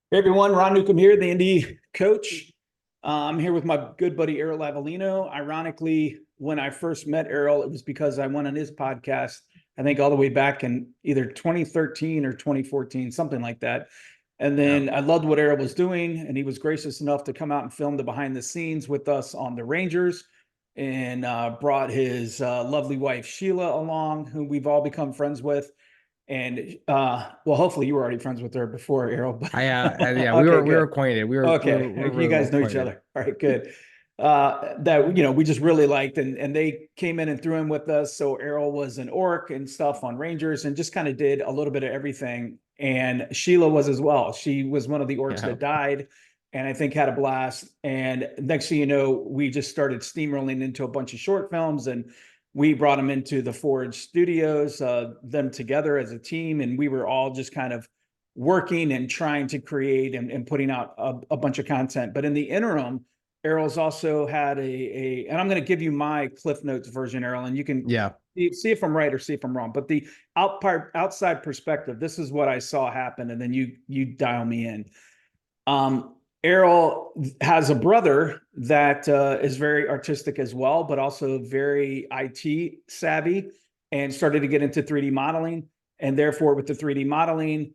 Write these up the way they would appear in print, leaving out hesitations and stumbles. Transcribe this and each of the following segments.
Hey everyone, Ron Newcomb here, the Indy coach. I'm here with my good buddy Arel Avellino. Ironically, when I first met Arel, it was because I went on his podcast, I think all the way back in either 2013 or 2014, something like that. And Yeah. then I loved what Arel was doing, and he was gracious enough to come out and film the behind the scenes with us on the Rangers and brought his lovely wife Sheila along, who we've all become friends with. And well, hopefully you were already friends with her before, Errol. But Yeah, we okay, were good. acquainted. We were Okay, you really well guys know each acquainted. other. All right, good. That we just really liked, and they came in and threw in with us. So Errol was an orc and stuff on Rangers, and just kind of did a little bit of everything. And Sheila was as well. She was one of the orcs Yeah. that died, and I think had a blast. And next thing you know, we just started steamrolling into a bunch of short films and we brought them into the Forge Studios, them together as a team, and we were all just kind of working and trying to create and putting out a bunch of content. But in the interim, Errol's also had and I'm going to give you my Cliff Notes version, Errol, and you can Yeah. see if I'm right or see if I'm wrong. But the outside perspective, this is what I saw happen, and then you dial me in. Um, Errol has a brother that is very artistic as well, but also very IT savvy and started to get into 3D modeling. And therefore, with the 3D modeling,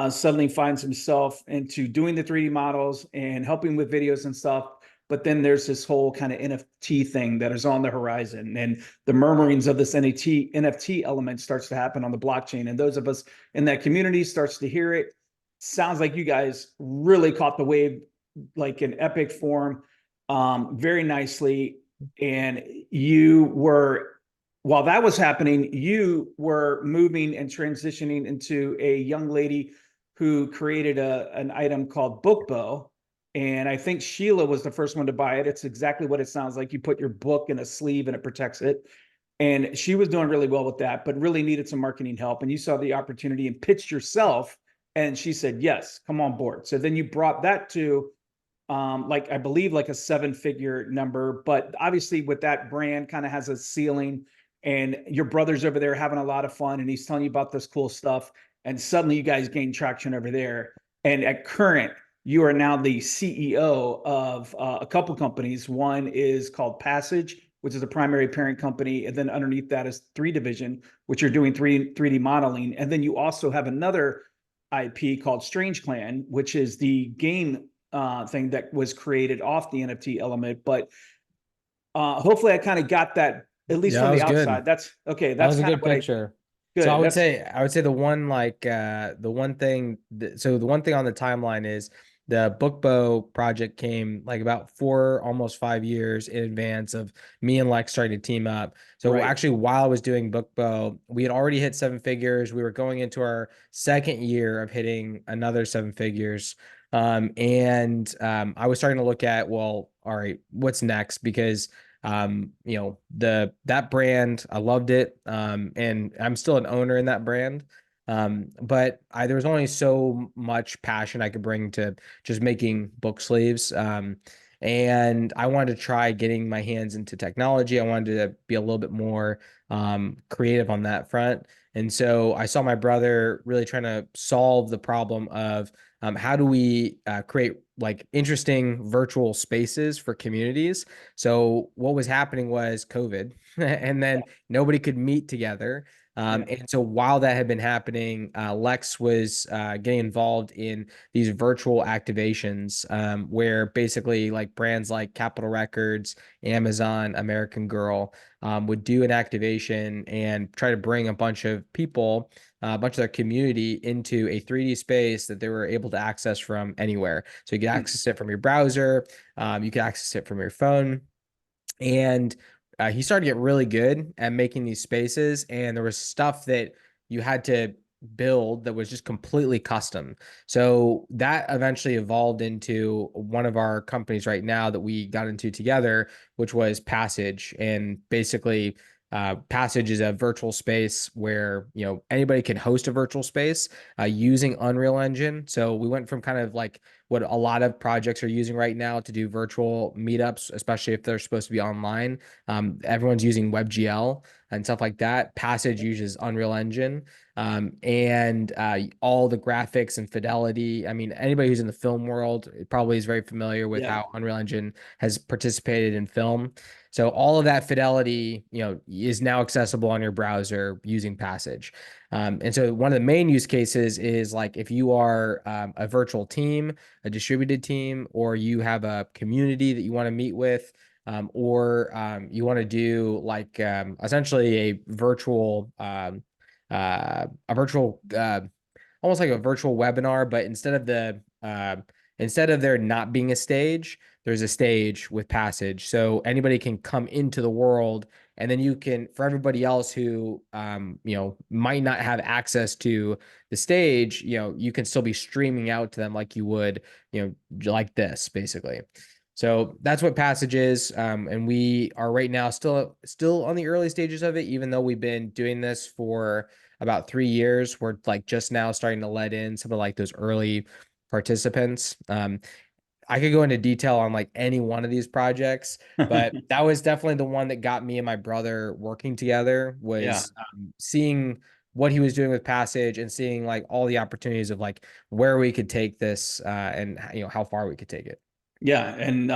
suddenly finds himself into doing the 3D models and helping with videos and stuff. But then there's this whole kind of NFT thing that is on the horizon, and the murmurings of this NFT element starts to happen on the blockchain. And those of us in that community starts to hear it. Sounds like you guys really caught the wave like in epic form, very nicely. And you were, while that was happening, you were moving and transitioning into a young lady who created an item called Bookbow. And I think Sheila was the first one to buy it. It's exactly what it sounds like. You put your book in a sleeve and it protects it. And she was doing really well with that, but really needed some marketing help. And you saw the opportunity and pitched yourself. And she said, yes, come on board. So then you brought that to like I believe like a 7-figure number, but obviously with that brand kind of has a ceiling, and your brother's over there having a lot of fun and he's telling you about this cool stuff, and suddenly you guys gain traction over there. And at current, you are now the CEO of a couple companies. One is called Passage, which is a primary parent company, and then underneath that is 3 Division, which are doing 3D modeling, and then you also have another IP called Strange Clan, which is the game thing that was created off the NFT element. But hopefully, I kind of got that at least Yeah, from that the was good. outside. That's okay. That That's was a kind of good what I picture. So good. That's I would say the one the one thing so the one thing on the timeline is the Bookbow project came like about 4 almost 5 years in advance of me and Lex starting to team up. So right. actually while I was doing Bookbow, we had already hit 7 figures. We were going into our second year of hitting another 7 figures. I was starting to look at, well, all right, what's next? Because that brand, I loved it. And I'm still an owner in that brand. But there was only so much passion I could bring to just making book sleeves. And I wanted to try getting my hands into technology. I wanted to be a little bit more creative on that front. And so I saw my brother really trying to solve the problem of how do we create like interesting virtual spaces for communities. So what was happening was COVID, and then nobody could meet together. Yeah. And so while that had been happening, Lex was getting involved in these virtual activations, where basically like brands like Capitol Records, Amazon, American Girl would do an activation and try to bring a bunch of people, a bunch of their community into a 3D space that they were able to access from anywhere. So you could access it from your browser, you could access it from your phone. And he started to get really good at making these spaces. And there was stuff that you had to build that was just completely custom. So that eventually evolved into one of our companies right now that we got into together, which was Passage. And basically, Passage is a virtual space where anybody can host a virtual space using Unreal Engine. So we went from kind of like what a lot of projects are using right now to do virtual meetups, especially if they're supposed to be online. Everyone's using WebGL and stuff like that. Passage uses Unreal Engine. and all the graphics and fidelity. I mean, anybody who's in the film world probably is very familiar with Yeah. how Unreal Engine has participated in film. So all of that fidelity, is now accessible on your browser using Passage. And so one of the main use cases is like if you are a virtual team, a distributed team, or you have a community that you want to meet with, or you want to do like essentially a virtual almost like a virtual webinar, but instead of there not being a stage, there's a stage with Passage. So anybody can come into the world, and then you can, for everybody else who might not have access to the stage, you can still be streaming out to them like you would, like this basically. So that's what Passage is, and we are right now still on the early stages of it, even though we've been doing this for about 3 years. We're like just now starting to let in some of like those early participants. I could go into detail on like any one of these projects, but that was definitely the one that got me and my brother working together, Yeah. was seeing what he was doing with Passage and seeing like all the opportunities of like where we could take this, and how far we could take it. Yeah, and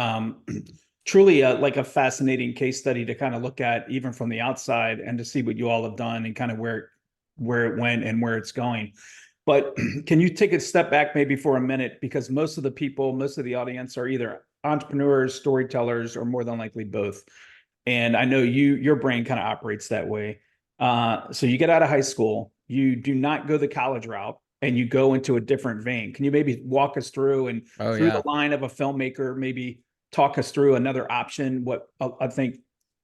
truly like a fascinating case study to kind of look at even from the outside and to see what you all have done and kind of where it went and where it's going. But can you take a step back maybe for a minute, because most of the people, most of the audience are either entrepreneurs, storytellers, or more than likely both. And I know your brain kind of operates that way. So you get out of high school, you do not go the college route, and you go into a different vein. Can you maybe walk us through and Oh through the yeah. line of a filmmaker, maybe talk us through another option? What I think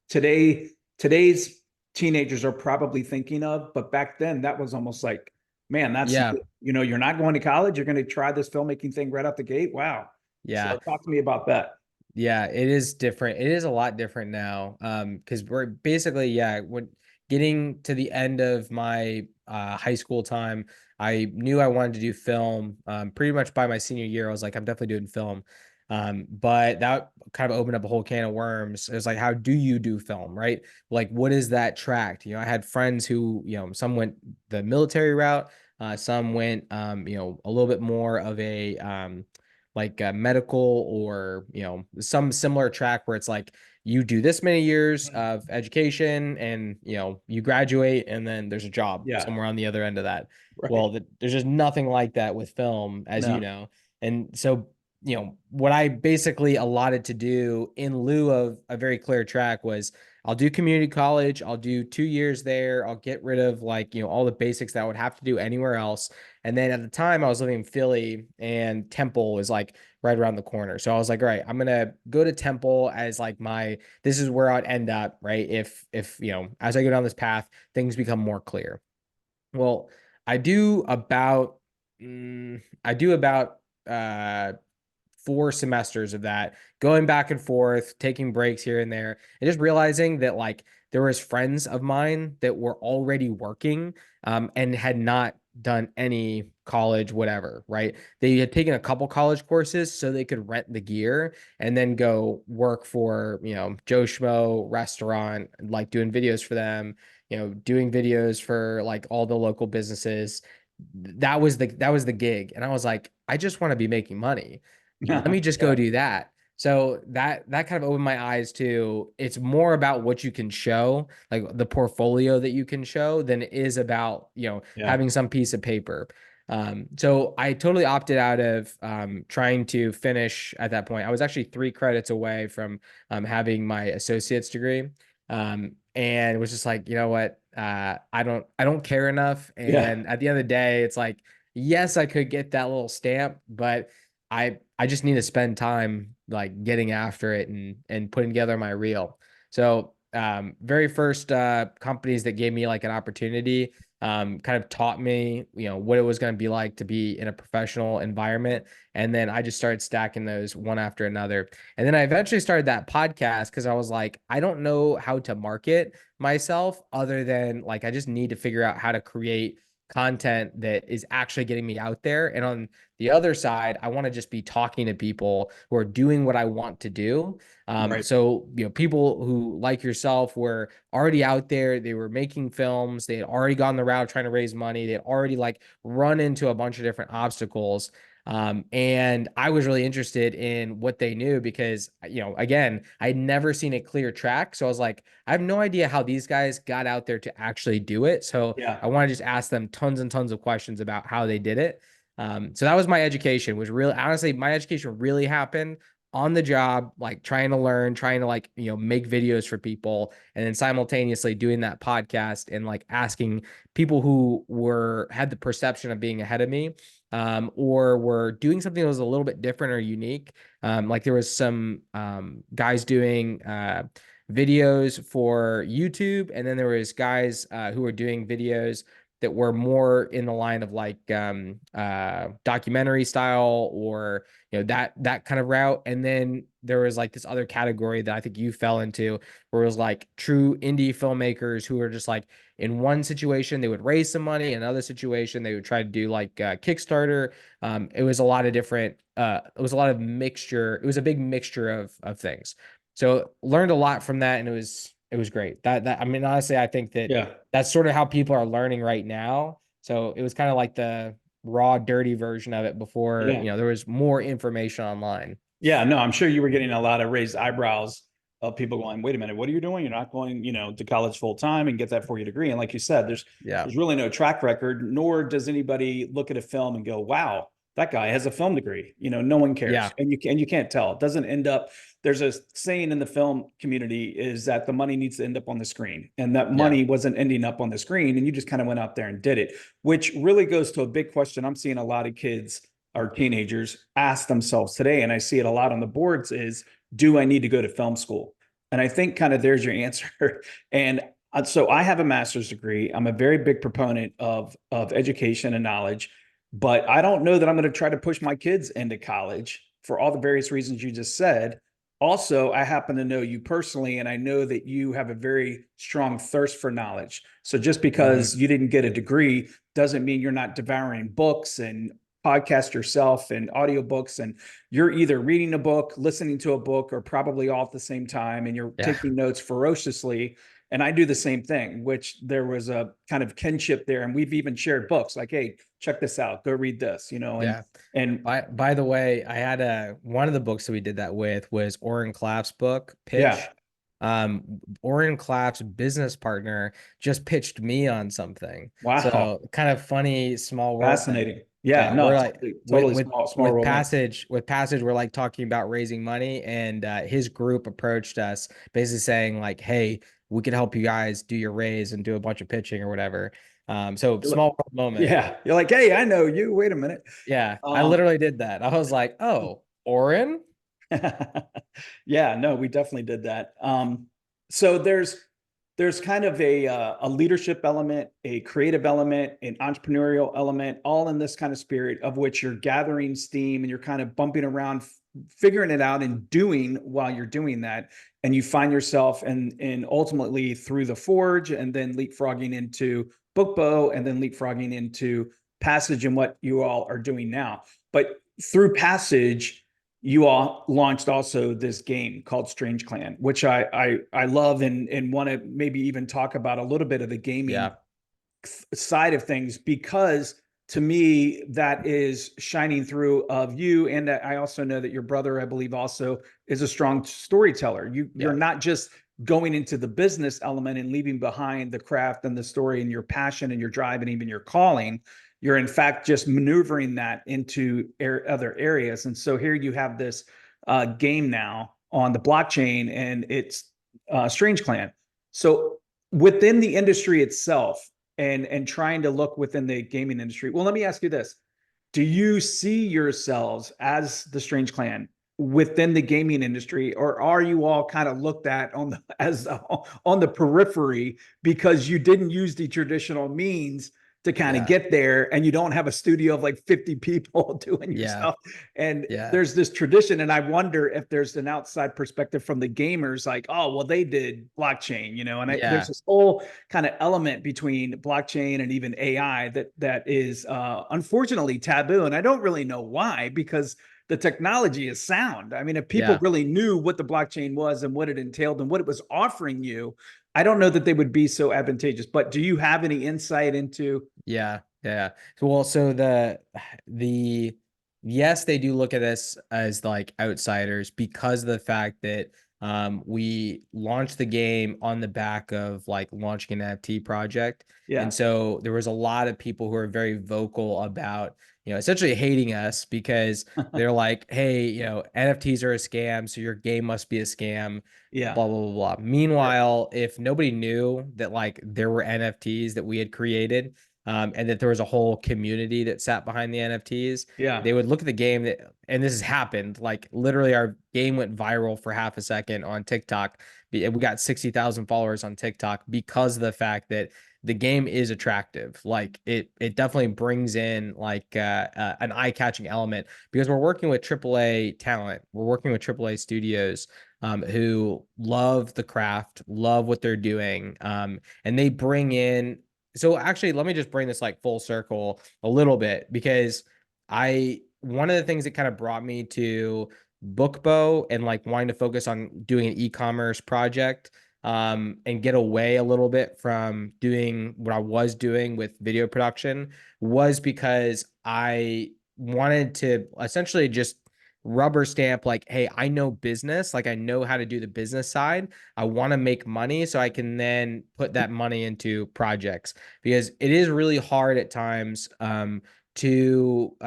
today's teenagers are probably thinking of, but back then that was almost like, man, that's, Yeah. you're not going to college, you're going to try this filmmaking thing right out the gate. Wow. Yeah. So talk to me about that. Yeah, it is different. It is a lot different now. Because we're basically, yeah, when getting to the end of my high school time, I knew I wanted to do film. Pretty much by my senior year, I was like, I'm definitely doing film. But that kind of opened up a whole can of worms. It was like, how do you do film, right? Like, what is that tracked? I had friends who, some went the military route, some went, a little bit more of a like medical, or some similar track where it's like you do this many years of education, and you graduate, and then there's a job Yeah. somewhere on the other end of that. Right. Well, there's just nothing like that with film, as you No. know. And so what I basically allotted to do in lieu of a very clear track was, I'll do community college, I'll do 2 years there, I'll get rid of like all the basics that I would have to do anywhere else. And then at the time I was living in Philly, and Temple was like right around the corner. So I was like, all right, I'm gonna go to Temple as like this is where I'd end up, right? If as I go down this path, things become more clear. Well, I do about I do about 4 semesters of that, going back and forth, taking breaks here and there, and just realizing that like there was friends of mine that were already working, and had not done any college, whatever, right? They had taken a couple college courses so they could rent the gear and then go work for, Joe Schmo restaurant, like doing videos for them, doing videos for like all the local businesses. That was the gig. And I was like, I just want to be making money. Let me just go Yeah. do that. So that kind of opened my eyes to, it's more about what you can show, like the portfolio that you can show, than it is about, Yeah. having some piece of paper. So I totally opted out of trying to finish at that point. I was actually 3 credits away from having my associate's degree. And it was just like, you know what? I don't care enough. Yeah. And at the end of the day, it's like, yes, I could get that little stamp, but I just need to spend time like getting after it and putting together my reel. So very first companies that gave me like an opportunity, kind of taught me, what it was going to be like to be in a professional environment. And then I just started stacking those one after another. And then I eventually started that podcast because I was like, I don't know how to market myself other than like I just need to figure out how to create content that is actually getting me out there. And on the other side, I want to just be talking to people who are doing what I want to do. Right. So, people who like yourself were already out there, they were making films, they had already gone the route trying to raise money, they had already like run into a bunch of different obstacles. And I was really interested in what they knew because, again, I'd never seen a clear track. So I was like, I have no idea how these guys got out there to actually do it. So Yeah. I want to just ask them tons and tons of questions about how they did it. So that was my education. Was really, honestly, my education really happened on the job, like trying to learn, trying to like, make videos for people, and then simultaneously doing that podcast and like asking people who had the perception of being ahead of me, or were doing something that was a little bit different or unique. Like there was some guys doing videos for YouTube, and then there was guys who were doing videos that were more in the line of like documentary style, or that kind of route. And then there was like this other category that I think you fell into, where it was like true indie filmmakers who were just like, in one situation they would raise some money, in another situation they would try to do like Kickstarter. It was a lot of different it was a lot of mixture. It was a big mixture of things. So learned a lot from that, and it was great. That I mean, honestly, I think that Yeah. that's sort of how people are learning right now. So it was kind of like the raw, dirty version of it before, Yeah. there was more information online. Yeah, no, I'm sure you were getting a lot of raised eyebrows of people going, wait a minute, what are you doing? You're not going, to college full time and get that 4-year degree. And like you said, Yeah. there's really no track record, nor does anybody look at a film and go, wow, that guy has a film degree. No one cares. Yeah. And you can't tell. It doesn't end up. There's a saying in the film community is that the money needs to end up on the screen. And that Yeah. money wasn't ending up on the screen. And you just kind of went out there and did it, which really goes to a big question. I'm seeing a lot of kids, our teenagers, ask themselves today, and I see it a lot on the boards, is, do I need to go to film school? And I think kind of there's your answer. And so I have a master's degree. I'm a very big proponent of education and knowledge, but I don't know that I'm going to try to push my kids into college for all the various reasons you just said. Also, I happen to know you personally, and I know that you have a very strong thirst for knowledge. So just because Mhm. you didn't get a degree doesn't mean you're not devouring books and podcast yourself and audiobooks, and you're either reading a book, listening to a book, or probably all at the same time, and you're Yeah. taking notes ferociously. And I do the same thing, which there was a kind of kinship there. And we've even shared books like, hey, check this out, go read this, Yeah. and By the way, I had one of the books that we did that with was Oren Clapp's book, yeah. Pitch. Oren Clapp's business partner just pitched me on something. Wow. So kind of funny small world thing. Fascinating. Yeah, Yeah, no, we're like totally, with totally with small with world. passage, we're like talking about raising money, and his group approached us basically saying like, hey, we could help you guys do your raise and do a bunch of pitching or whatever. So small world moment. Yeah. You're like, hey, I know you. Wait a minute. Yeah, I Um, literally did that. I was like, oh, Oren? yeah, no, we definitely did that. So there's kind of a leadership element, a creative element, an entrepreneurial element, all in this kind of spirit of which you're gathering steam and you're kind of bumping around, figuring it out and doing while you're doing that. And you find yourself and ultimately through the Forge, and then leapfrogging into Bookbow, and then leapfrogging into Passage and what you all are doing now. But through Passage, you all launched also this game called Strange Clan, which I love, and want to maybe even talk about a little bit of the gaming Yeah, side of things, because to me that is shining through of you. And I also know that your brother, I believe, also is a strong storyteller. You're yeah, not just going into the business element and leaving behind the craft and the story and your passion and your drive and even your calling. You're in fact just maneuvering that into other areas. And so here you have this game now on the blockchain, and it's Strange Clan. So within the industry itself, and trying to look within the gaming industry. Well, let me ask you this. Do you see yourselves as the Strange Clan within the gaming industry, or are you all kind of looked at on the, as on the periphery because you didn't use the traditional means to kind of Yeah. get there, and you don't have a studio of like 50 people doing your Yeah. stuff. And Yeah. there's this tradition, and I wonder if there's an outside perspective from the gamers, like, oh, well, they did blockchain, there's Yeah. this whole kind of element between blockchain and even AI that is unfortunately taboo, and I don't really know why, because the technology is sound. I mean, if people Yeah. really knew what the blockchain was and what it entailed and what it was offering you, I don't know that they would be so advantageous. But do you have any insight into? Yeah, yeah. So the yes, they do look at us as like outsiders because of the fact that we launched the game on the back of like launching an NFT project. And Yeah. so there was a lot of people who are very vocal about, essentially hating us because they're like, hey, NFTs are a scam, so your game must be a scam, Yeah. blah, blah, blah, blah. Sure. Meanwhile, if nobody knew that like there were NFTs that we had created, and that there was a whole community that sat behind the NFTs, Yeah. they would look at the game and this has happened. Like literally, our game went viral for half a second on TikTok. We got 60,000 followers on TikTok because of the fact that the game is attractive. Like it definitely brings in like an eye-catching element because we're working with AAA talent. We're working with AAA studios who love the craft, love what they're doing, and they bring in. So actually, let me just bring this like full circle a little bit because one of the things that kind of brought me to Bookbow and like wanting to focus on doing an e-commerce project and get away a little bit from doing what I was doing with video production was because I wanted to essentially just rubber stamp like, hey, I know business, like I know how to do the business side. I want to make money so I can then put that money into projects because it is really hard at times to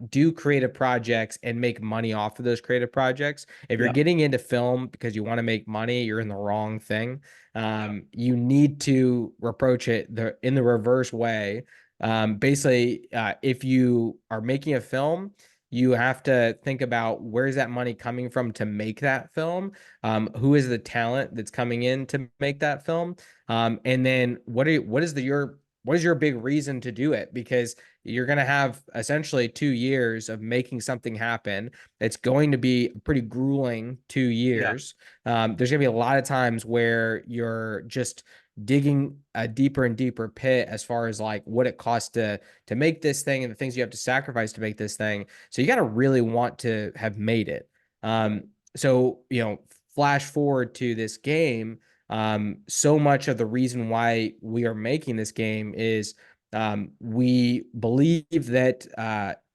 do creative projects and make money off of those creative projects. If you're Yeah. getting into film because you want to make money, you're in the wrong thing. Yeah. You need to approach it in the reverse way. Basically, if you are making a film, you have to think about where's that money coming from to make that film, who is the talent that's coming in to make that film, and then what is your big reason to do it? Because you're going to have essentially 2 years of making something happen. It's going to be a pretty grueling two Yeah. years. There's going to be a lot of times where you're just digging a deeper and deeper pit as far as like what it costs to make this thing and the things you have to sacrifice to make this thing. So you got to really want to have made it. So flash forward to this game. So much of the reason why we are making this game is we believe that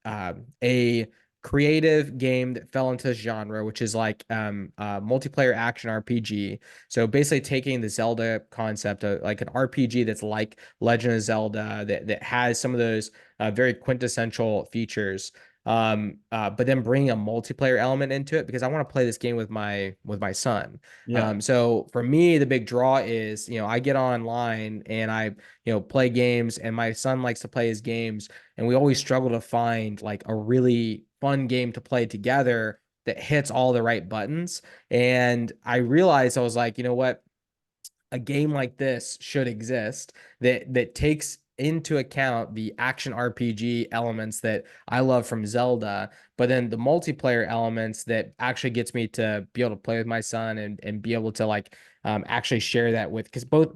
a creative game that fell into this genre, which is like multiplayer action RPG. So basically taking the Zelda concept of like an RPG that's like Legend of Zelda that has some of those very quintessential features. But then bringing a multiplayer element into it because I want to play this game with my son. Yeah. So for me, the big draw is, I get online and I, play games and my son likes to play his games and we always struggle to find like a really fun game to play together that hits all the right buttons. And I realized I was like, you know what? A game like this should exist that takes into account the action RPG elements that I love from Zelda, but then the multiplayer elements that actually gets me to be able to play with my son and be able to like actually share that with because both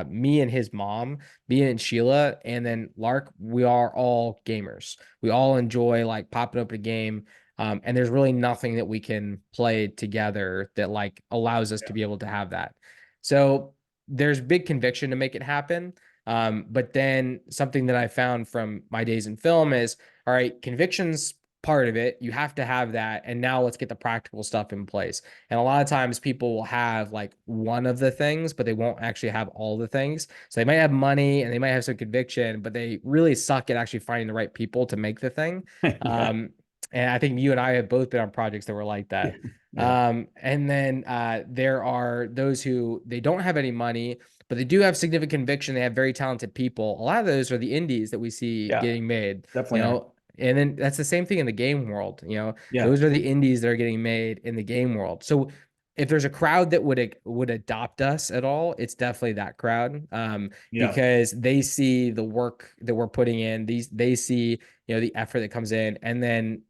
me and his mom, me and Sheila, and then Lark, we are all gamers. We all enjoy like popping up a game. And there's really nothing that we can play together that like allows us to be able to have that. So there's big conviction to make it happen. But then something that I found from my days in film is, all right, conviction's part of it. You have to have that. And now let's get the practical stuff in place. And a lot of times people will have like one of the things, but they won't actually have all the things. So they might have money and they might have some conviction, but they really suck at actually finding the right people to make the thing. Yeah. And I think you and I have both been on projects that were like that. Yeah. And then there are those who they don't have any money, but they do have significant conviction. They have very talented people. A lot of those are the indies that we see Yeah. getting made, Definitely are. and then that's the same thing in the game world. Yeah. Those are the indies that are getting made in the game world. So if there's a crowd that would adopt us at all, it's definitely that crowd. Yeah. Because they see the work that we're putting in. They see, the effort that comes in, and then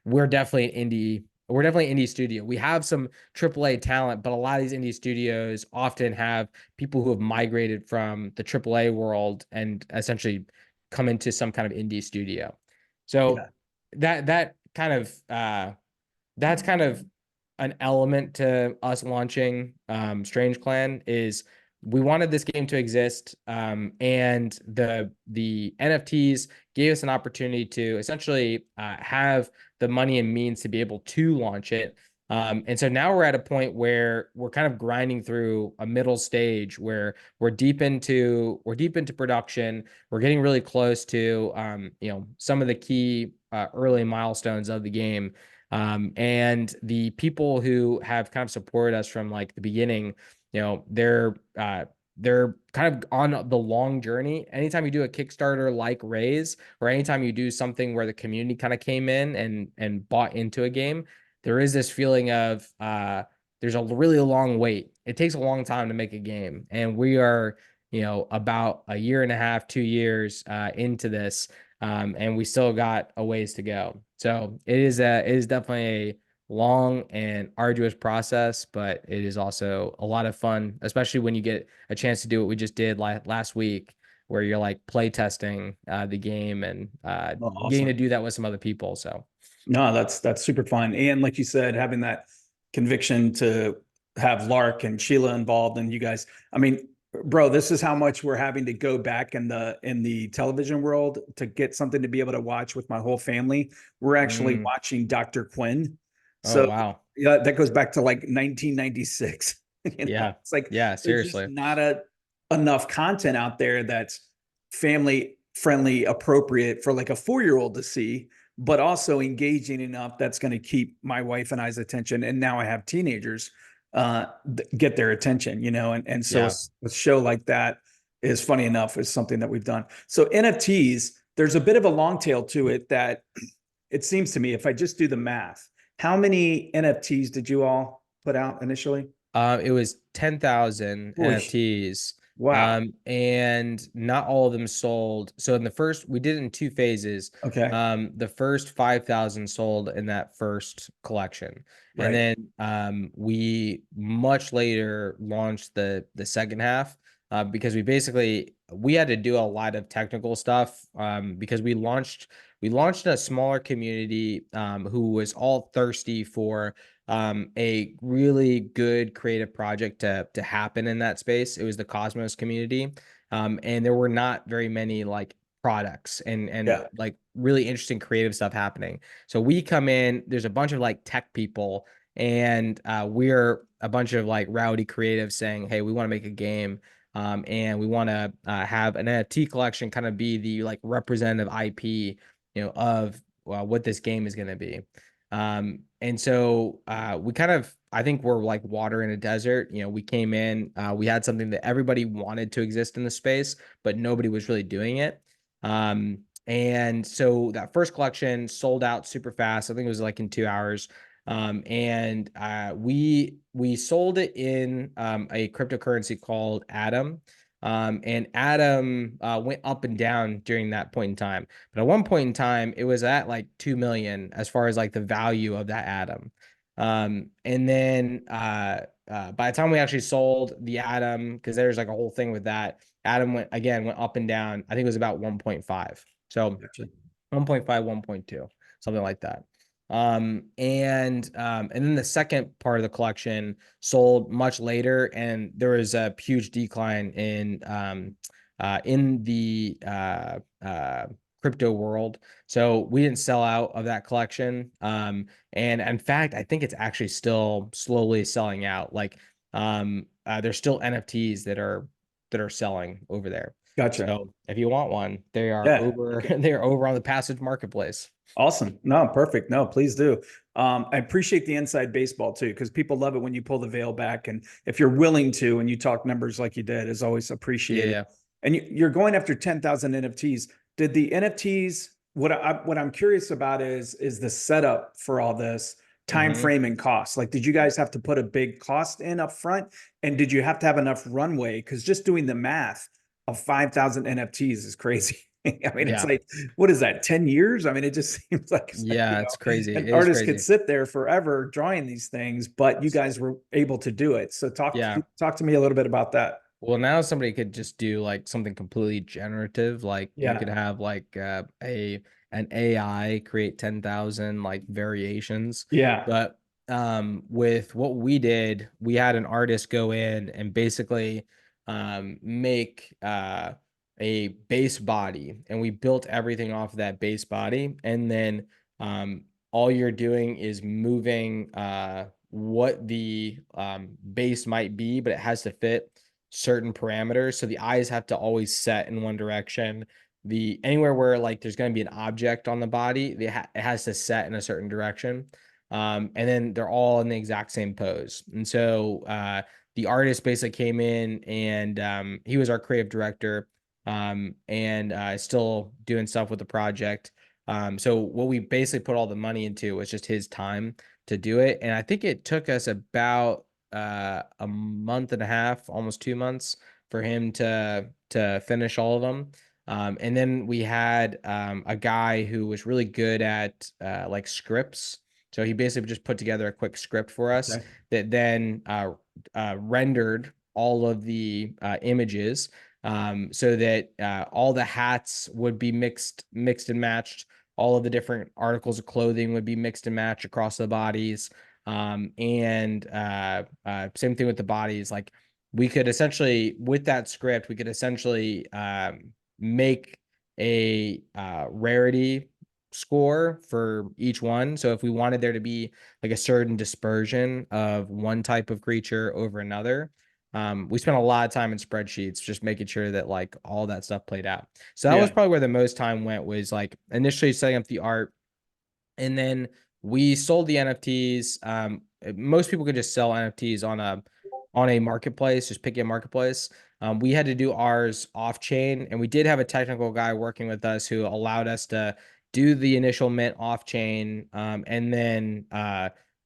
we're definitely an indie. We're definitely an indie studio. We have some AAA talent, but a lot of these indie studios often have people who have migrated from the AAA world and essentially come into some kind of indie studio. So Yeah. that kind of that's kind of an element to us launching Strange Clan is we wanted this game to exist, and the NFTs gave us an opportunity to essentially have the money and means to be able to launch it. And so now we're at a point where we're kind of grinding through a middle stage where we're deep into production. We're getting really close to some of the key early milestones of the game. And the people who have kind of supported us from like the beginning, they're kind of on the long journey. Anytime you do a Kickstarter like raise, or anytime you do something where the community kind of came in and bought into a game, there is this feeling of there's a really long wait. It takes a long time to make a game, and we are about a year and a half, 2 years into this, and we still got a ways to go. So it is definitely a long and arduous process, but it is also a lot of fun, especially when you get a chance to do what we just did last week, where you're like play testing the game and Oh, getting to awesome. do that with some other people. So No, that's super fun. And like you said, having that conviction to have Lark and Sheila involved and you guys, I mean, bro, this is how much we're having to go back in the television world to get something to be able to watch with my whole family. We're actually mm, watching Dr. Quinn. oh So wow. yeah, that goes back to like 1996. Yeah. It's like Yeah, there's just seriously. not enough content out there that's family friendly, appropriate for like a 4-year-old to see, but also engaging enough that's going to keep my wife and I's attention. And now I have teenagers get their attention, and so Yeah. a show like that is funny enough is something that we've done. So NFTs, there's a bit of a long tail to it that it seems to me, if I just do the math, how many NFTs did you all put out initially? It was 10,000 Oy, NFTs. wow. And not all of them sold. So in the first, we did it in two phases. Okay. The first 5,000 sold in that first collection. And Right. then we much later launched the second half, because we had to do a lot of technical stuff, because we launched a smaller community who was all thirsty for a really good creative project to happen in that space. It was the Cosmos community, and there were not very many like products and Yeah. like really interesting creative stuff happening. So we come in. There's a bunch of like tech people, and we're a bunch of like rowdy creatives saying, "Hey, we want to make a game." And we want to have an NFT collection kind of be the like representative IP, of what this game is going to be. And so we kind of, I think we're like water in a desert. We came in, we had something that everybody wanted to exist in the space, but nobody was really doing it. And so that first collection sold out super fast. I think it was like in 2 hours. And we sold it in a cryptocurrency called Atom. And Atom went up and down during that point in time. But at one point in time, it was at like 2 million as far as like the value of that Atom. And then by the time we actually sold the Atom, because there's like a whole thing with that, Atom went up and down. I think it was about 1.5. So Gotcha. 1.5, 1.2, something like that. And then the second part of the collection sold much later, and there was a huge decline in the crypto world. So we didn't sell out of that collection. And in fact, I think it's actually still slowly selling out. Like there's still NFTs that are selling over there. Gotcha. So if you want one, they are Yeah. over Okay. they are over on the Passage Marketplace. Awesome. No, perfect. No, please do. I appreciate the inside baseball too, because people love it when you pull the veil back. And if you're willing to, and you talk numbers like you did, is always appreciated. Yeah. And you're going after 10,000 NFTs. Did the NFTs, what I'm curious about is the setup for all this. time frame and cost? Like, did you guys have to put a big cost in up front? And did you have to have enough runway? Because just doing the math of 5,000 NFTs is crazy. I mean, it's Yeah. like, what is that, 10 years? I mean, it just seems like, Yeah, it's crazy. an It is artist could crazy. sit there forever drawing these things, but you guys were able to do it. So Yeah. talk to me a little bit about that. Well, now somebody could just do like something completely generative. Like you could Yeah. have like a an AI create 10,000 like variations. Yeah. But with what we did, we had an artist go in and basically make a base body, and we built everything off of that base body. And then um all you're doing is moving what the base might be, but it has to fit certain parameters. So the eyes have to always set in one direction. The anywhere where like there's going to be an object on the body, it has to set in a certain direction. And then they're all in the exact same pose. And so the artist basically came in, and he was our creative director, and still doing stuff with the project. So what we basically put all the money into was just his time to do it. And I think it took us about a month and a half, almost 2 months, for him to finish all of them. And then we had a guy who was really good at like scripts. So he basically just put together a quick script for us Okay. that then rendered all of the images, so that all the hats would be mixed and matched. All of the different articles of clothing would be mixed and matched across the bodies. And same thing with the bodies. Like we could essentially, with that script, we could essentially make a rarity score for each one. So if we wanted there to be like a certain dispersion of one type of creature over another, we spent a lot of time in spreadsheets just making sure that like all that stuff played out. So that was Yeah. probably where the most time went, was like initially setting up the art, and then we sold the NFTs. Most people could just sell NFTs on a marketplace, just pick a marketplace. We had to do ours off chain, and we did have a technical guy working with us who allowed us to do the initial mint off chain, and then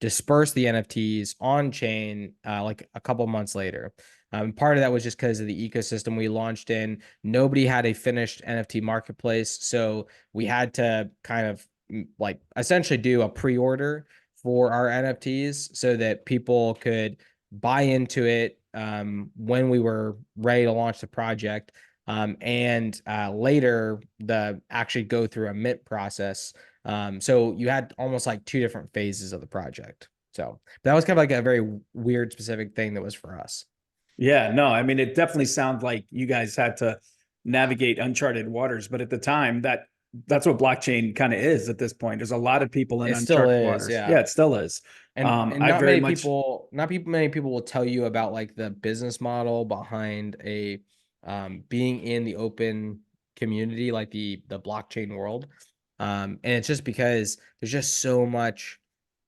disperse the NFTs on chain like a couple months later. Part of that was just because of the ecosystem we launched in. Nobody had a finished NFT marketplace, so we had to kind of like essentially do a pre-order for our NFTs so that people could buy into it when we were ready to launch the project, and later the actually go through a mint process. So you had almost like two different phases of the project. So that was kind of like a very weird specific thing that was for us. Yeah, no, I mean, it definitely sounds like you guys had to navigate uncharted waters, but at the time that's what blockchain kind of is at this point. There's a lot of people in It still uncharted is, waters. yeah. Yeah, it still is. And I not very many much, people, many people will tell you about like the business model behind a being in the open community, like the blockchain world. And it's just because there's so much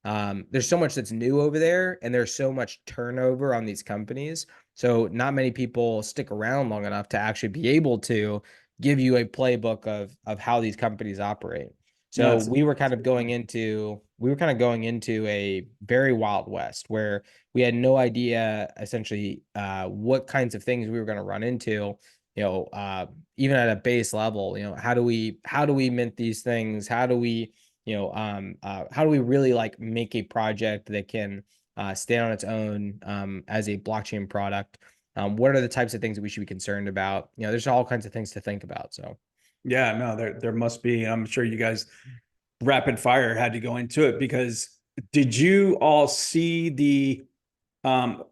that's new over there, and there's so much turnover on these companies. So not many people stick around long enough to actually be able to give you a playbook of how these companies operate. no, So that's a good point. we were kind of going into a very wild west where we had no idea essentially what kinds of things we were going to run into, even at a base level. How do we mint these things? How do we really like make a project that can stand on its own as a blockchain product? What are the types of things that we should be concerned about? There's all kinds of things to think about. So Yeah, no, there must be. I'm sure you guys rapid fire had to go into it because did you all see the um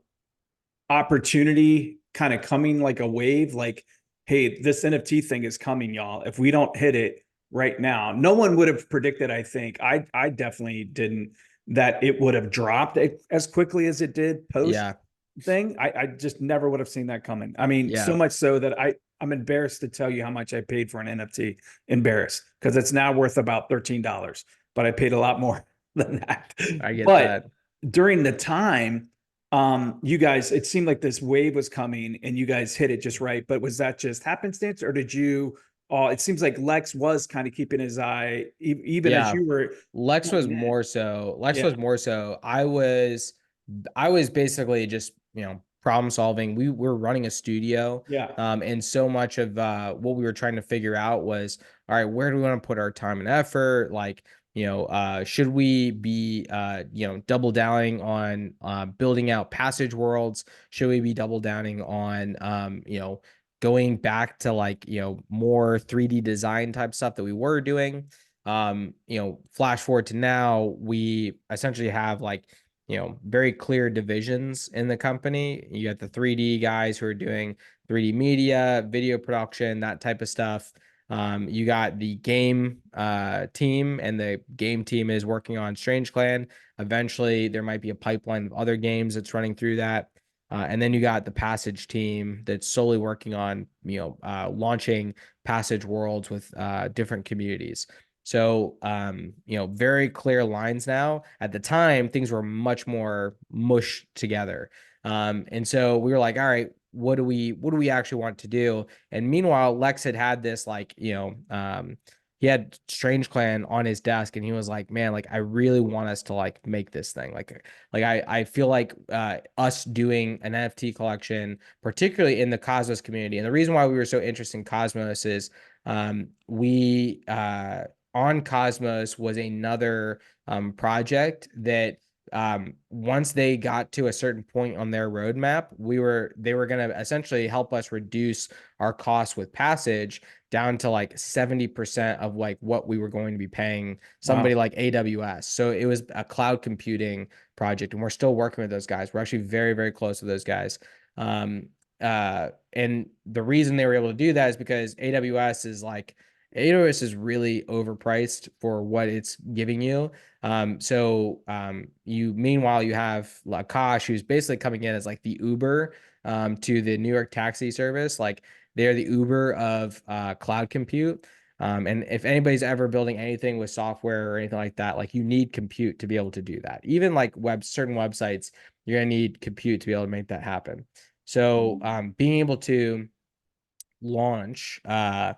opportunity kind of coming like a wave, like, hey, this NFT thing is coming, y'all. If we don't hit it right now, no one would have predicted. I think I definitely didn't, that it would have dropped as quickly as it did post yeah, thing. I just never would have seen that coming. I mean, so yeah, much so that I'm embarrassed to tell you how much I paid for an NFT. Embarrassed because it's now worth about $13, but I paid a lot more than that. I get But that. during the time, you guys, it seemed like this wave was coming and you guys hit it just right. But was that just happenstance, or did you all, it seems like Lex was kind of keeping his eye, even as Yeah. you were Lex was coming in. more so. Lex Yeah. was more so. I was basically just, problem solving. We were running a studio. Yeah. And so much of what we were trying to figure out was, all right, where do we want to put our time and effort? Like, should we be double downing on building out passage worlds? Should we be double downing on going back to like, more 3D design type stuff that we were doing? Flash forward to now, we essentially have like, very clear divisions in the company. You got the 3D guys who are doing 3D media, video production, that type of stuff. You got the game team, and the game team is working on Strange Clan. Eventually, there might be a pipeline of other games that's running through that. And then you got the Passage team that's solely working on, launching Passage worlds with different communities. So, very clear lines now. At the time, things were much more mushed together. And so we were like, all right, what do we actually want to do? And meanwhile, Lex had this like, he had Strange Clan on his desk, and he was like, man, like I really want us to like make this thing. Like I feel like us doing an NFT collection, particularly in the Cosmos community. And the reason why we were so interested in Cosmos is we on Cosmos was another project that once they got to a certain point on their roadmap, they were going to essentially help us reduce our costs with Passage down to like 70% of like what we were going to be paying somebody Wow. like AWS. So it was a cloud computing project, and we're still working with those guys. We're actually very, very close with those guys. And the reason they were able to do that is because AWS is really overpriced for what it's giving you. Meanwhile, you have Lakash, who's basically coming in as like the Uber to the New York taxi service. Like they're the Uber of cloud compute. And if anybody's ever building anything with software or anything like that, like you need compute to be able to do that. Even like certain websites, you're gonna need compute to be able to make that happen. So being able to launch a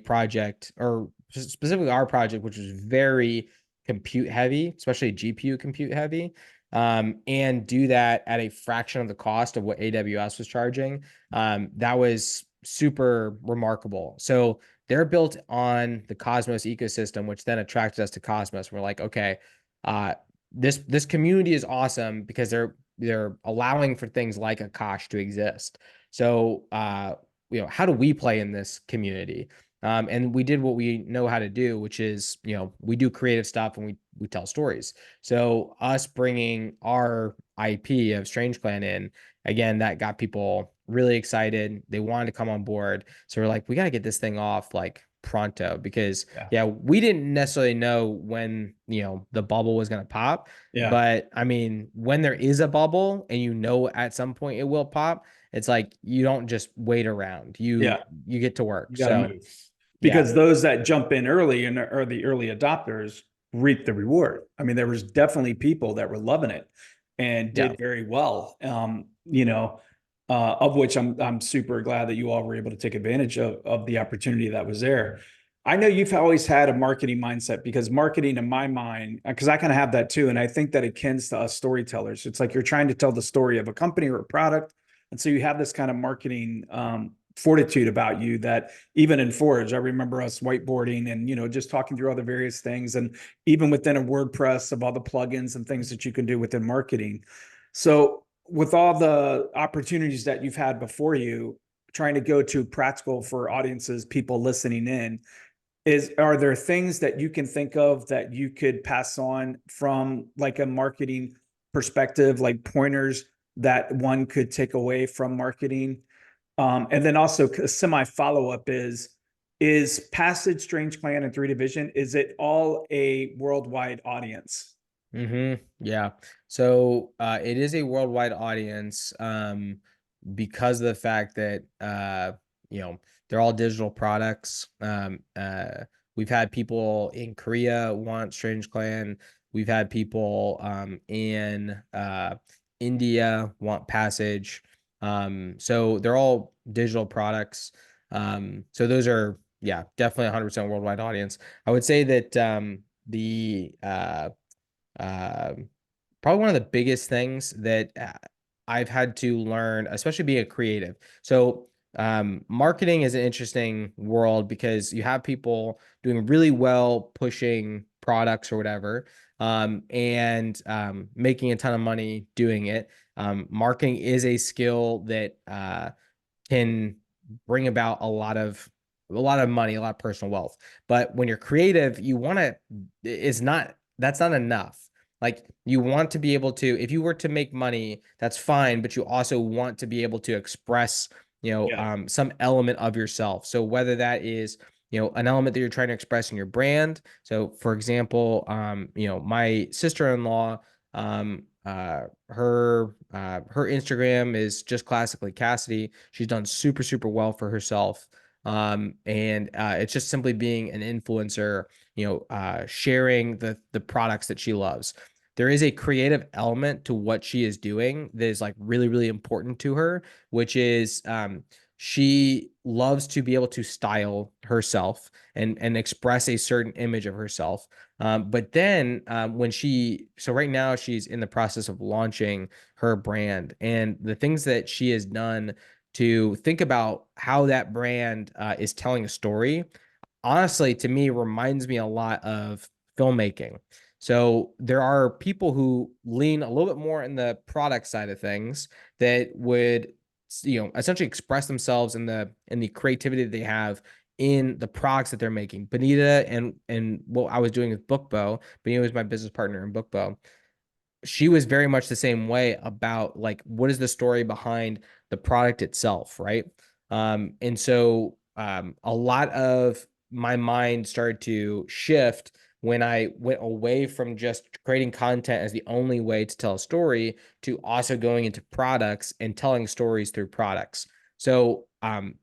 project, or specifically our project, which was very compute heavy, especially GPU compute heavy, and do that at a fraction of the cost of what AWS was charging. That was super remarkable. So they're built on the Cosmos ecosystem, which then attracted us to Cosmos. We're like, okay, uh, this community is awesome because they're allowing for things like Akash to exist. So, how do we play in this community? And we did what we know how to do, which is, we do creative stuff, and we tell stories. So us bringing our IP of Strange Clan in, again, that got people really excited. They wanted to come on board. So we're like, we got to get this thing off like pronto, because Yeah. yeah, we didn't necessarily know when, the bubble was going to pop. Yeah. But I mean, when there is a bubble and at some point it will pop, it's like you don't just wait around. You Yeah. you get to work. You got to So move, yeah, because those that jump in early and are the early adopters reap the reward. I mean, there was definitely people that were loving it and yeah. did very well. Of which I'm super glad that you all were able to take advantage of the opportunity that was there. I know you've always had a marketing mindset, because marketing, in my mind, because I kind of have that too, and I think that it akin to us storytellers. It's like you're trying to tell the story of a company or a product, and so you have this kind of marketing fortitude about you that even in Forge, I remember us whiteboarding and, just talking through all the various things. And even within a WordPress, of all the plugins and things that you can do within marketing. So with all the opportunities that you've had before you, trying to go to practical for audiences, people listening in, are there things that you can think of that you could pass on from like a marketing perspective, like pointers that one could take away from marketing? And then also a semi follow up is Passage, Strange Clan, and Three Division, is it all a worldwide audience? Yeah. So it is a worldwide audience, because of the fact that they're all digital products. We've had people in Korea want Strange Clan. We've had people in India want Passage. So they're all digital products. So those are, yeah, definitely 100% worldwide audience. I would say that the uh, probably one of the biggest things that I've had to learn, especially being a creative. So, marketing is an interesting world because you have people doing really well pushing products or whatever, and making a ton of money doing it. Marketing is a skill that can bring about a lot of money, a lot of personal wealth. But when you're creative, you want to, it's not, that's not enough. Like you want to be able to, if you were to make money, that's fine, but you also want to be able to express, Yeah. some element of yourself. So whether that is, an element that you're trying to express in your brand. So for example, my sister-in-law, her Instagram is just classically Cassidy. She's done super, super well for herself. And it's just simply being an influencer, sharing the products that she loves. There is a creative element to what she is doing that is like really, really important to her, which is she loves to be able to style herself and express a certain image of herself. But then so right now she's in the process of launching her brand, and the things that she has done to think about how that brand is telling a story, honestly, to me, reminds me a lot of filmmaking. So there are people who lean a little bit more in the product side of things that would, essentially express themselves in the creativity that they have in the products that they're making. Benita and what I was doing with Bookbo, Benita was my business partner in Bookbo. She was very much the same way about like what is the story behind the product itself, right? And so a lot of my mind started to shift when I went away from just creating content as the only way to tell a story to also going into products and telling stories through products. So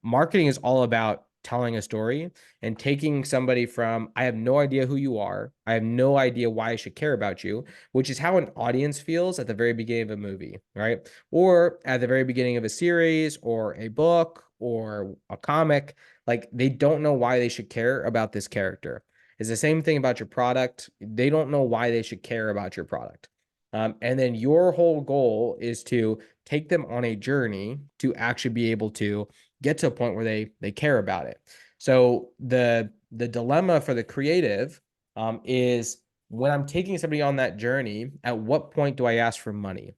marketing is all about telling a story and taking somebody from, I have no idea who you are, I have no idea why I should care about you, which is how an audience feels at the very beginning of a movie, right? Or at the very beginning of a series or a book or a comic. Like they don't know why they should care about this character. It's the same thing about your product. They don't know why they should care about your product. And then your whole goal is to take them on a journey to actually be able to get to a point where they care about it. So the dilemma for the creative is when I'm taking somebody on that journey, at what point do I ask for money?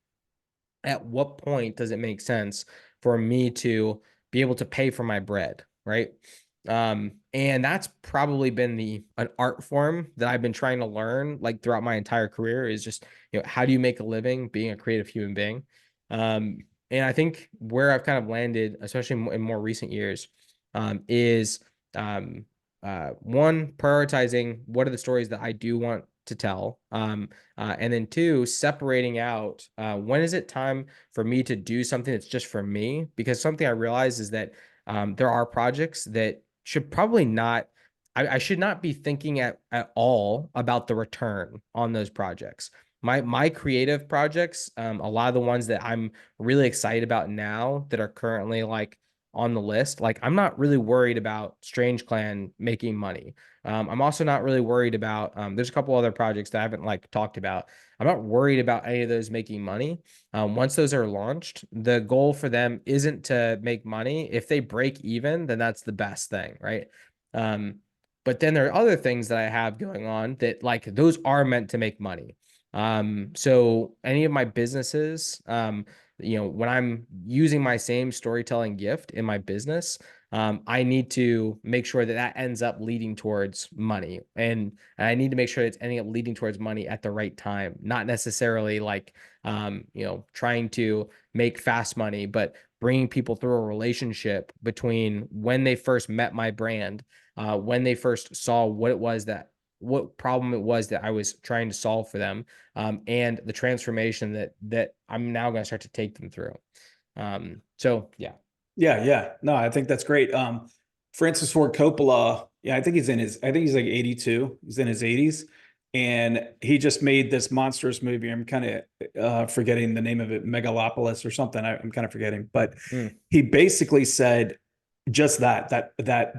At what point does it make sense for me to be able to pay for my bread, right? And that's probably been an art form that I've been trying to learn like throughout my entire career is just, how do you make a living being a creative human being? And I think where I've kind of landed, especially in more recent years, is um, one, prioritizing what are the stories that I do want to tell. And then two, separating out when is it time for me to do something that's just for me? Because something I realize is that there are projects that should probably not, I should not be thinking at all about the return on those projects. My creative projects, a lot of the ones that I'm really excited about now that are currently like on the list, like I'm not really worried about Strange Clan making money. I'm also not really worried about, there's a couple other projects that I haven't like talked about. I'm not worried about any of those making money. Once those are launched, the goal for them isn't to make money. If they break even, then that's the best thing, right? Um, but then there are other things that I have going on that like those are meant to make money. So any of my businesses, when I'm using my same storytelling gift in my business, I need to make sure that that ends up leading towards money. And I need to make sure it's ending up leading towards money at the right time, not necessarily like, trying to make fast money, but bringing people through a relationship between when they first met my brand, when they first saw what problem it was that I was trying to solve for them, and the transformation that I'm now going to start to take them through. So yeah. Yeah, yeah. No, I think that's great. Francis Ford Coppola, yeah, I think he's like 82. He's in his 80s. And he just made this monstrous movie. I'm kind of forgetting the name of it, Megalopolis or something. I'm kind of forgetting. But Mm, he basically said, just that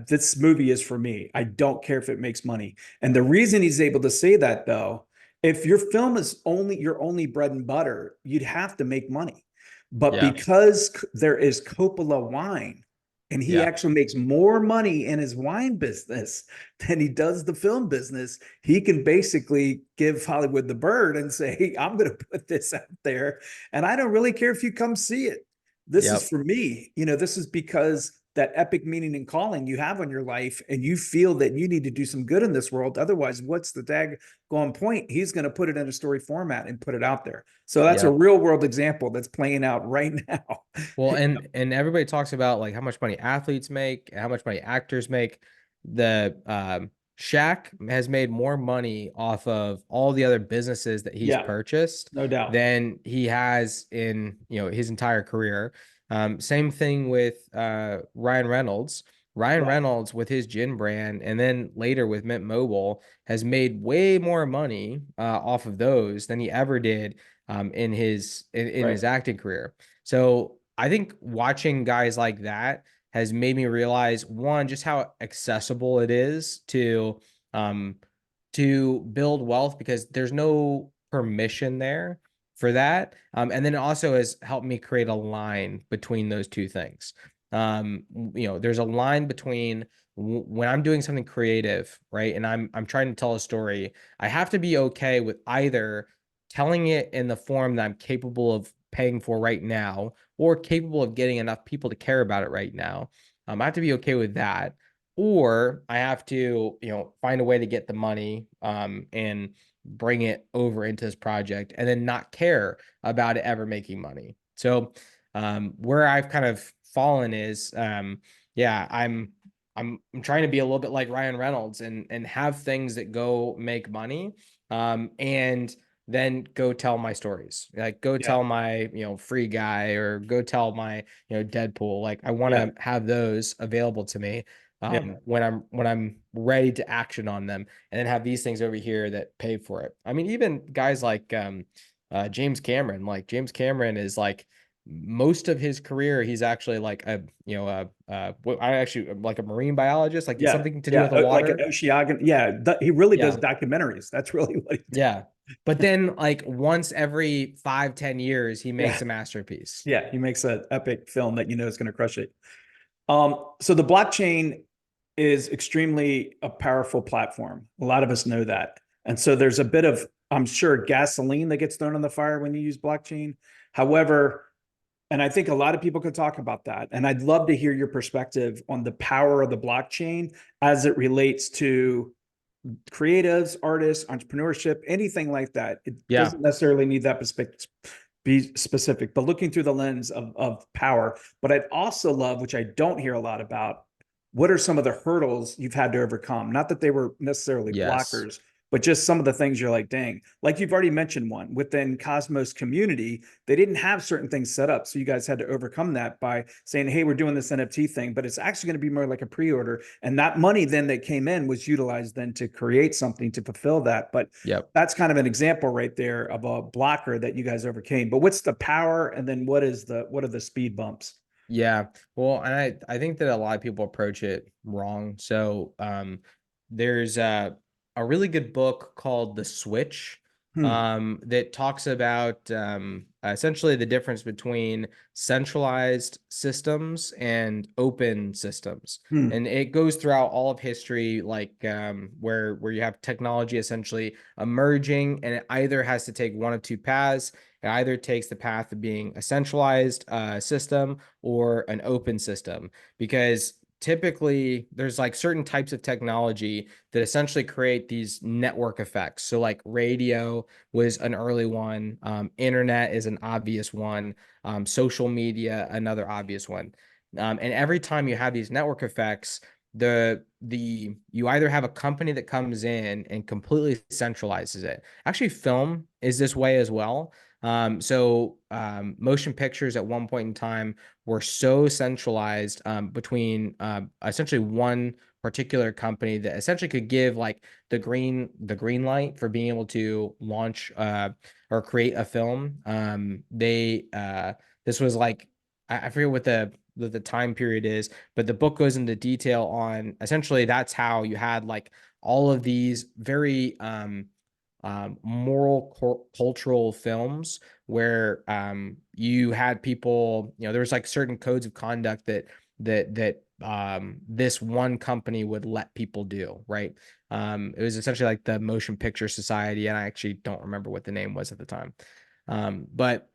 this movie is for me. I don't care if it makes money. And the reason he's able to say that, though, if your film is only your only bread and butter, you'd have to make money. But Yeah. because there is Coppola wine, and he Yeah. actually makes more money in his wine business than he does the film business, he can basically give Hollywood the bird and say, hey, I'm going to put this out there, and I don't really care if you come see it. This is Yep. for me. This is because that epic meaning and calling you have on your life, and you feel that you need to do some good in this world. Otherwise, what's the daggone point? He's going to put it in a story format and put it out there. So that's a Yep. real world example that's playing out right now. Well, and everybody talks about like how much money athletes make, how much money actors make. The Shaq has made more money off of all the other businesses that he's Yeah, purchased no doubt. than he has in, his entire career. Same thing with Ryan Reynolds. Ryan Yeah, Reynolds with his gin brand, and then later with Mint Mobile, has made way more money off of those than he ever did in in right. his acting career. So I think watching guys like that has made me realize, one, just how accessible it is um to build wealth, because there's no permission there for that. And then it also has helped me create a line between those two things. There's a line between when I'm doing something creative, right? And I'm trying to tell a story, I have to be okay with either telling it in the form that I'm capable of paying for right now, or capable of getting enough people to care about it right now. I have to be okay with that, or I have to, find a way to get the money and bring it over into this project, and then not care about it ever making money. So where I've kind of fallen is, yeah, I'm trying to be a little bit like Ryan Reynolds and have things that go make money, and then go tell my stories. Like, go Yeah, tell my, Free Guy, or go tell my, Deadpool. Like, I want yeah, to have those available to me yeah. when I'm ready to action on them, and then have these things over here that pay for it. I mean, even guys like James Cameron. Like, James Cameron is like, most of his career, he's actually like I actually like a marine biologist, like Yeah, something to do yeah, with the like an water. oceanographer. Yeah, he really does Yeah. documentaries. That's really what he does. Yeah. But then like once every 5, 10 years, he Yeah, makes a masterpiece. yeah, he makes an epic film that is going to crush it. So the blockchain is extremely a powerful platform. A lot of us know that. And so there's a bit of, I'm sure, gasoline that gets thrown on the fire when you use blockchain. However, and I think a lot of people could talk about that. And I'd love to hear your perspective on the power of the blockchain as it relates to creatives, artists, entrepreneurship, anything like that. It Yeah. doesn't necessarily need that be specific, but looking through the lens of power. But I'd also love, which I don't hear a lot about, what are some of the hurdles you've had to overcome? Not that they were necessarily Yes. blockers, but just some of the things you're like, dang, like you've already mentioned one within Cosmos community, they didn't have certain things set up. So you guys had to overcome that by saying, hey, we're doing this NFT thing, but it's actually going to be more like a pre-order. And that money then that came in was utilized then to create something to fulfill that. But Yep. that's kind of an example right there of a blocker that you guys overcame. But what's the power? And then what are the speed bumps? Yeah. Well, and I think that a lot of people approach it wrong. So there's a really good book called The Switch Hmm. that talks about essentially the difference between centralized systems and open systems. Hmm. And it goes throughout all of history, like where you have technology essentially emerging, and it either has to take one of two paths. It either takes the path of being a centralized system or an open system, because typically there's like certain types of technology that essentially create these network effects. So like radio was an early one, internet is an obvious one, social media another obvious one. And every time you have these network effects, the you either have a company that comes in and completely centralizes it. Actually, film is this way as well. Motion pictures at one point in time were so centralized between essentially one particular company that essentially could give like the green light for being able to launch or create a film. They This was like, I forget what the time period is, but the book goes into detail on essentially that's how you had like all of these very moral cultural films where you had people, there was like certain codes of conduct that this one company would let people do, right? It was essentially like the Motion Picture Society, and I actually don't remember what the name was at the time. But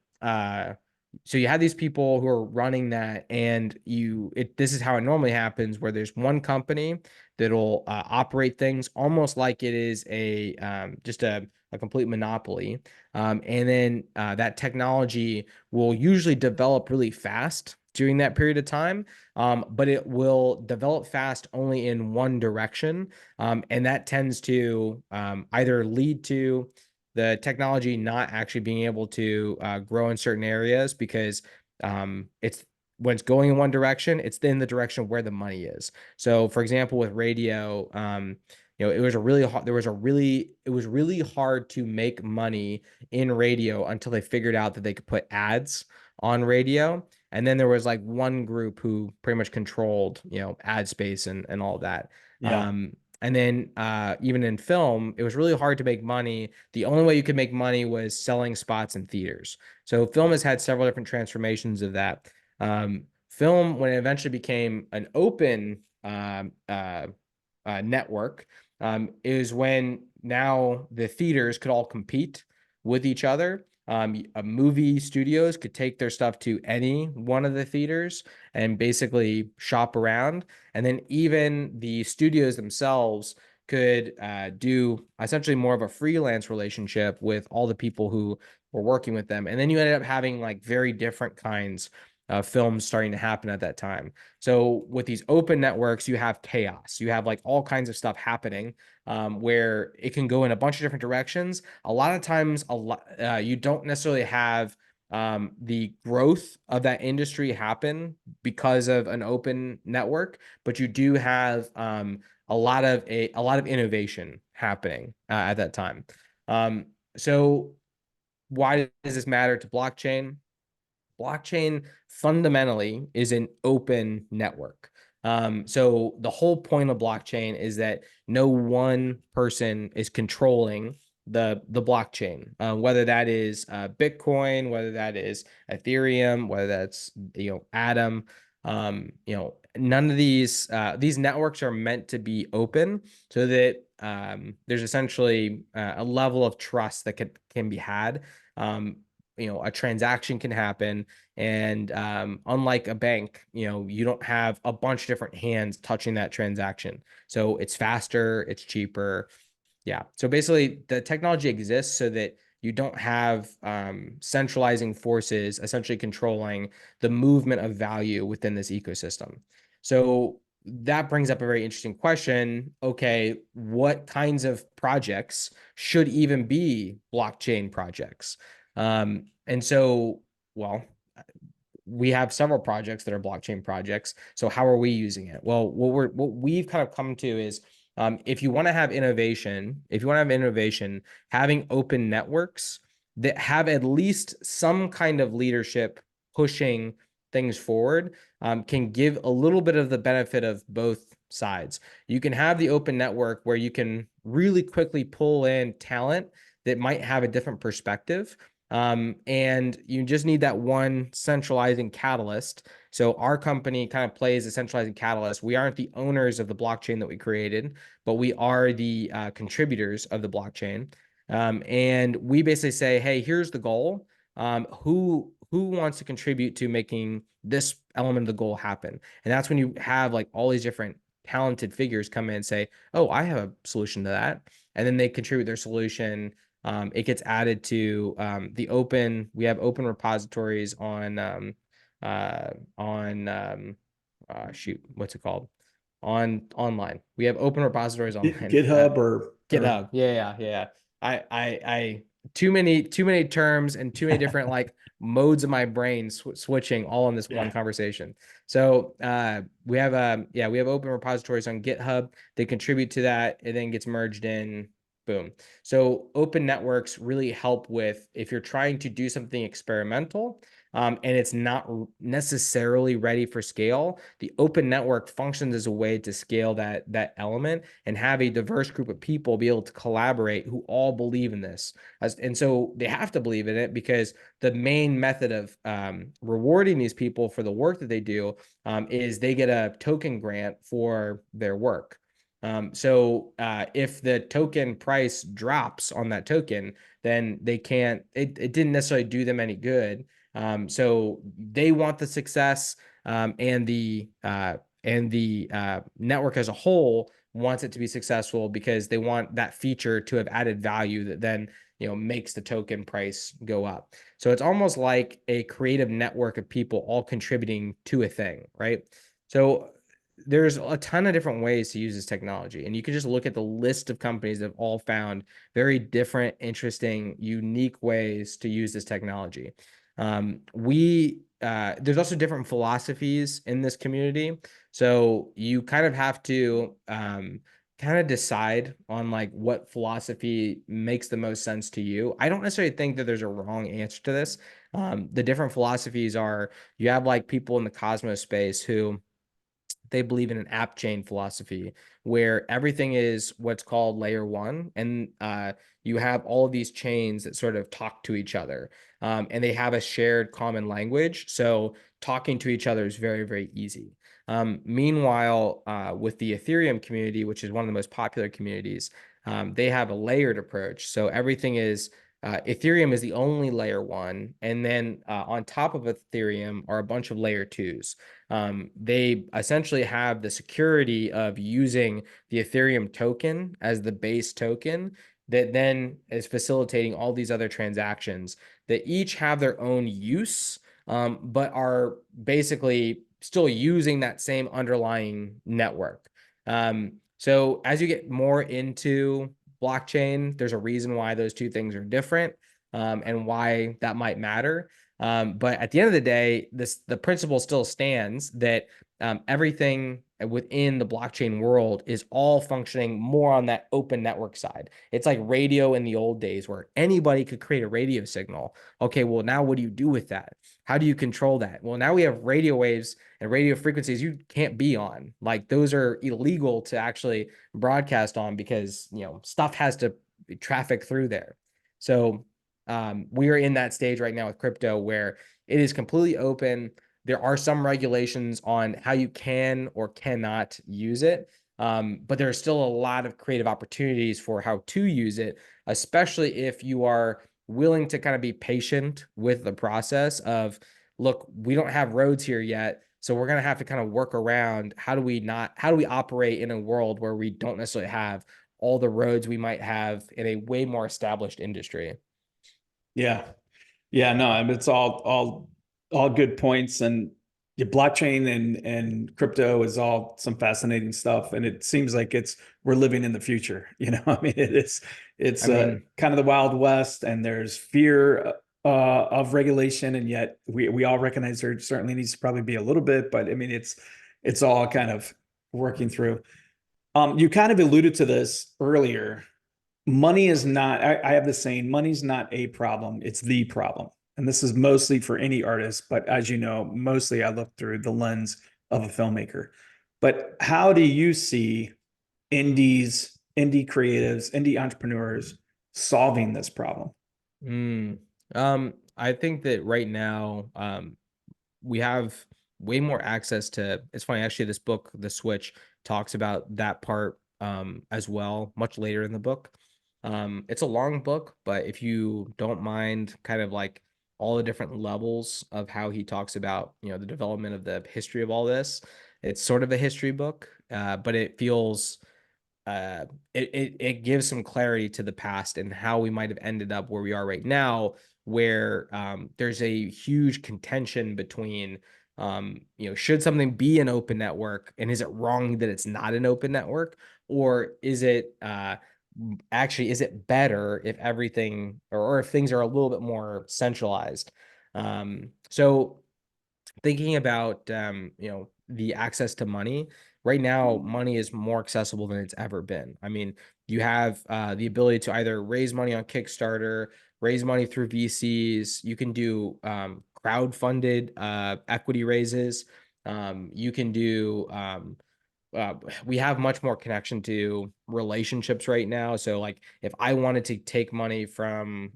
so you had these people who are running that, and this is how it normally happens, where there's one company that'll operate things almost like it is just a complete monopoly. And then that technology will usually develop really fast during that period of time, but it will develop fast only in one direction. And that tends to either lead to the technology not actually being able to grow in certain areas because it's when it's going in one direction, it's in the direction where the money is. So, for example, with radio, it was really hard to make money in radio until they figured out that they could put ads on radio. And then there was like one group who pretty much controlled, ad space and all that. Yeah. And then even in film, it was really hard to make money. The only way you could make money was selling spots in theaters. So film has had several different transformations of that. Film, when it eventually became an open network, is when now the theaters could all compete with each other. Movie studios could take their stuff to any one of the theaters and basically shop around. And then even the studios themselves could do essentially more of a freelance relationship with all the people who were working with them. And then you ended up having like very different kinds of films starting to happen at that time. So with these open networks, you have chaos. You have like all kinds of stuff happening where it can go in a bunch of different directions. A lot of times, you don't necessarily have the growth of that industry happen because of an open network, but you do have a lot of innovation happening at that time. So why does this matter to blockchain? Blockchain fundamentally is an open network. So the whole point of blockchain is that no one person is controlling the blockchain, whether that is Bitcoin, whether that is Ethereum, whether that's Atom. None of these networks are meant to be open so that there's essentially a level of trust that can be had. A transaction can happen, and unlike a bank, you don't have a bunch of different hands touching that transaction, so it's faster, it's cheaper. Yeah, so basically the technology exists so that you don't have centralizing forces essentially controlling the movement of value within this ecosystem. So that brings up a very interesting question. Okay, what kinds of projects should even be blockchain projects? And so, well, we have several projects that are blockchain projects. So how are we using it? Well, what we've kind of come to is if you want to have innovation, having open networks that have at least some kind of leadership pushing things forward can give a little bit of the benefit of both sides. You can have the open network where you can really quickly pull in talent that might have a different perspective. And you just need that one centralizing catalyst. So our company kind of plays a centralizing catalyst. We aren't the owners of the blockchain that we created, but we are the contributors of the blockchain. And we basically say, hey, here's the goal. Who wants to contribute to making this element of the goal happen? And that's when you have like all these different talented figures come in and say, oh, I have a solution to that. And then they contribute their solution. It gets added to we have open repositories shoot, what's it called? Online. We have open repositories online. GitHub or GitHub. Yeah. I too many terms and too many different like modes of my brain switching all in this one conversation. So we have open repositories on GitHub. They contribute to that. It then gets merged in. Boom. So open networks really help with if you're trying to do something experimental. and it's not necessarily ready for scale, the open network functions as a way to scale that element and have a diverse group of people be able to collaborate who all believe in this. And so they have to believe in it, because the main method of rewarding these people for the work that they do is they get a token grant for their work. So if the token price drops on that token, then they can't, it didn't necessarily do them any good. So they want the success, and the network as a whole wants it to be successful, because they want that feature to have added value that then, makes the token price go up. So it's almost like a creative network of people all contributing to a thing, right? So there's a ton of different ways to use this technology, and you can just look at the list of companies that have all found very different, interesting, unique ways to use this technology. There's also different philosophies in this community, so you kind of have to kind of decide on like what philosophy makes the most sense to you. I don't necessarily think that there's a wrong answer to this. The different philosophies are, you have like people in the Cosmos space who they believe in an app chain philosophy, where everything is what's called layer one, and you have all of these chains that sort of talk to each other, and they have a shared common language, so talking to each other is very, very easy. Meanwhile, with the Ethereum community, which is one of the most popular communities, they have a layered approach, so everything is Ethereum is the only layer one, and then on top of Ethereum are a bunch of layer twos. They essentially have the security of using the Ethereum token as the base token that then is facilitating all these other transactions that each have their own use, but are basically still using that same underlying network. So as you get more into blockchain, there's a reason why those two things are different, and why that might matter. But at the end of the day, the principle still stands that everything within the blockchain world is all functioning more on that open network side. It's like radio in the old days where anybody could create a radio signal. Okay, well, now what do you do with that? How do you control that? Well, now we have radio waves and radio frequencies you can't be on. Like, those are illegal to actually broadcast on, because stuff has to traffic through there. So we are in that stage right now with crypto where it is completely open. There are some regulations on how you can or cannot use it, but there's still a lot of creative opportunities for how to use it, especially if you are willing to kind of be patient with the process of, look, we don't have roads here yet, so we're going to have to kind of work around how do we operate in a world where we don't necessarily have all the roads we might have in a way more established industry. Yeah. Yeah, no, I mean, it's all good points, and the blockchain and crypto is all some fascinating stuff, and it seems like we're living in the future. I mean, it's I mean, kind of the Wild West, and there's fear of regulation, and yet we all recognize there certainly needs to probably be a little bit, but I mean, it's all kind of working through. You kind of alluded to this earlier. Money is not, I have the saying, money's not a problem, it's the problem. And this is mostly for any artist, but as you know, mostly I look through the lens of a filmmaker. But how do you see indie creatives, indie entrepreneurs solving this problem? mm, I think that right now, we have way more access to, it's funny, actually, this book, The Switch, talks about that part as well, much later in the book. It's a long book, but if you don't mind kind of like all the different levels of how he talks about, the development of the history of all this, it's sort of a history book, but it feels it gives some clarity to the past and how we might have ended up where we are right now, where there's a huge contention between should something be an open network, and is it wrong that it's not an open network, or is it actually, is it better if everything, or if things are a little bit more centralized? So thinking about the access to money right now, money is more accessible than it's ever been. I mean, you have the ability to either raise money on Kickstarter, raise money through VCs. You can do crowd-funded equity raises. You can do we have much more connection to relationships right now. So like if I wanted to take money from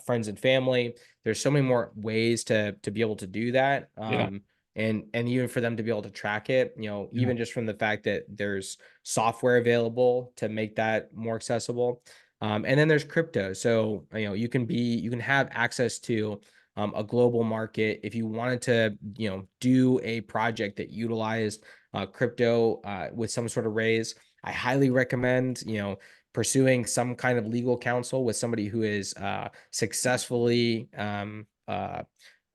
friends and family, there's so many more ways to be able to do that. Yeah. And even for them to be able to track it, Yeah. even just from the fact that there's software available to make that more accessible. And then there's crypto. So you can have access to a global market if you wanted to do a project that utilized crypto with some sort of raise. I highly recommend pursuing some kind of legal counsel with somebody who is successfully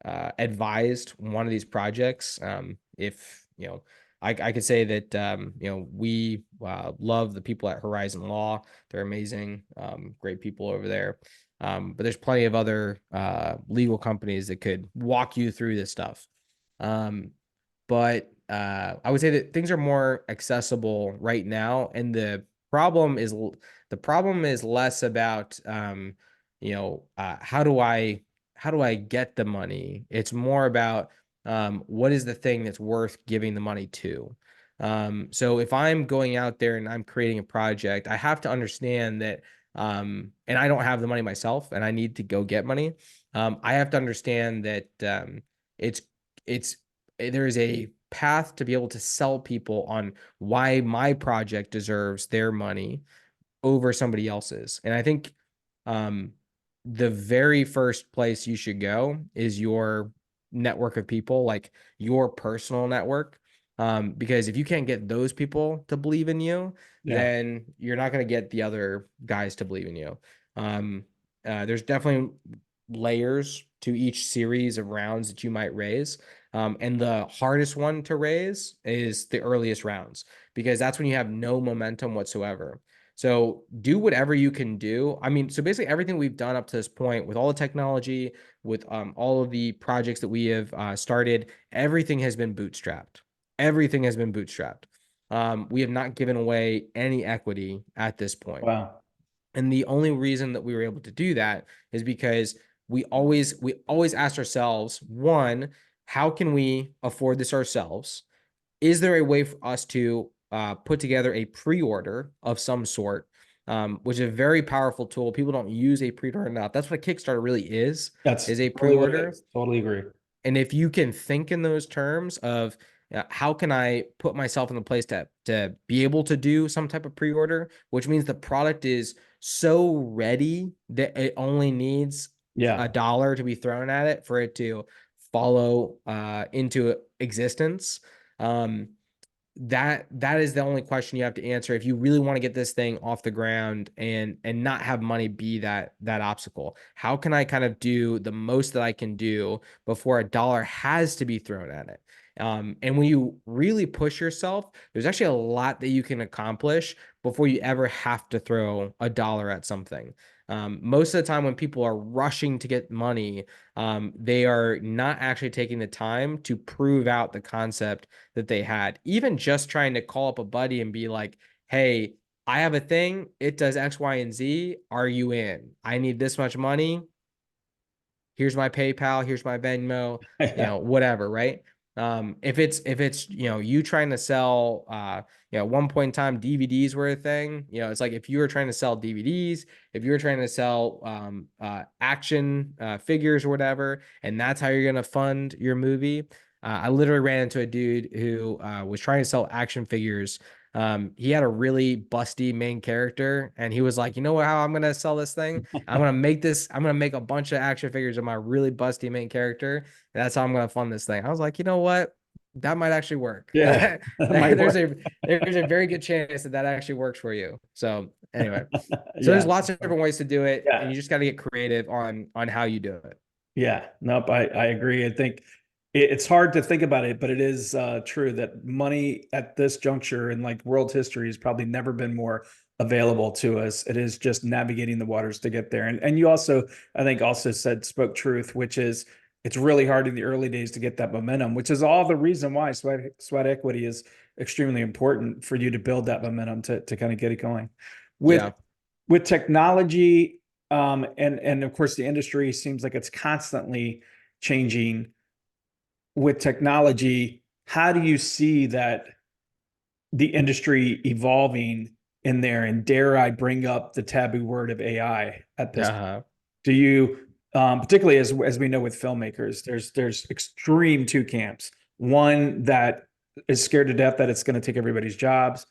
advised one of these projects. If I could say that we love the people at Horizon Law. They're amazing, great people over there. But there's plenty of other legal companies that could walk you through this stuff. But I would say that things are more accessible right now, and problem is the problem is less about how do I get the money? It's more about what is the thing that's worth giving the money to. So if I'm going out there and I'm creating a project, I have to understand that, and I don't have the money myself, and I need to go get money. I have to understand that it's it's there is a path to be able to sell people on why my project deserves their money over somebody else's. And I think um, the very first place you should go is your network of people, like your personal network. Because if you can't get those people to believe in you, Yeah. then you're not going to get the other guys to believe in you. There's definitely layers to each series of rounds that you might raise. And the hardest one to raise is the earliest rounds, because that's when you have no momentum whatsoever. So do whatever you can do. I mean, so basically everything we've done up to this point with all the technology, with all of the projects that we have started, everything has been bootstrapped. Everything has been bootstrapped. We have not given away any equity at this point. Wow. And the only reason that we were able to do that is because we always asked ourselves, one, how can we afford this ourselves? Is there a way for us to put together a pre-order of some sort, which is a very powerful tool. People don't use a pre-order enough. That's what a Kickstarter really That's is a totally what it pre-order. is. Totally agree. And if you can think in those terms of how can I put myself in the place to be able to do some type of pre-order, which means the product is so ready that it only needs Yeah. $1 to be thrown at it for it to follow into existence. Um, that is the only question you have to answer if you really want to get this thing off the ground and not have money be that obstacle. How can I kind of do the most that I can do before $1 has to be thrown at it? And when you really push yourself, there's actually a lot that you can accomplish before you ever have to throw $1 at something. Most of the time when people are rushing to get money, they are not actually taking the time to prove out the concept that they had. Even just trying to call up a buddy and be like, hey, I have a thing. It does X, Y, and Z. Are you in? I need this much money. Here's my PayPal. Here's my Venmo, Yeah. whatever, right? If it's you trying to sell at one point in time DVDs were a thing. It's like if you were trying to sell DVDs, if you were trying to sell action figures or whatever, and that's how you're gonna fund your movie. I literally ran into a dude who was trying to sell action figures. He had a really busty main character, and he was like, you know how I'm gonna sell this thing? I'm gonna make a bunch of action figures of my really busty main character, and that's how I'm gonna fund this thing. I was like, you know what? That might actually work. Yeah. That might There's work. a very good chance that actually works for you. So anyway, so there's Yeah. lots of different ways to do it, and Yeah. you just got to get creative on how you do it. Yeah. Nope. I agree. I think it's hard to think about it, but it is true that money at this juncture in like world history has probably never been more available to us. It is just navigating the waters to get there. And you also, I think, also spoke truth, which is it's really hard in the early days to get that momentum, which is all the reason why sweat equity is extremely important for you to build that momentum to kind of get it going. With Yeah. with technology, and of course the industry seems like it's constantly changing with technology. How do you see that the industry evolving in there? And dare I bring up the taboo word of AI at this point? Uh-huh. Do you, particularly as we know with filmmakers, there's extreme two camps. One that is scared to death that it's going to take everybody's jobs,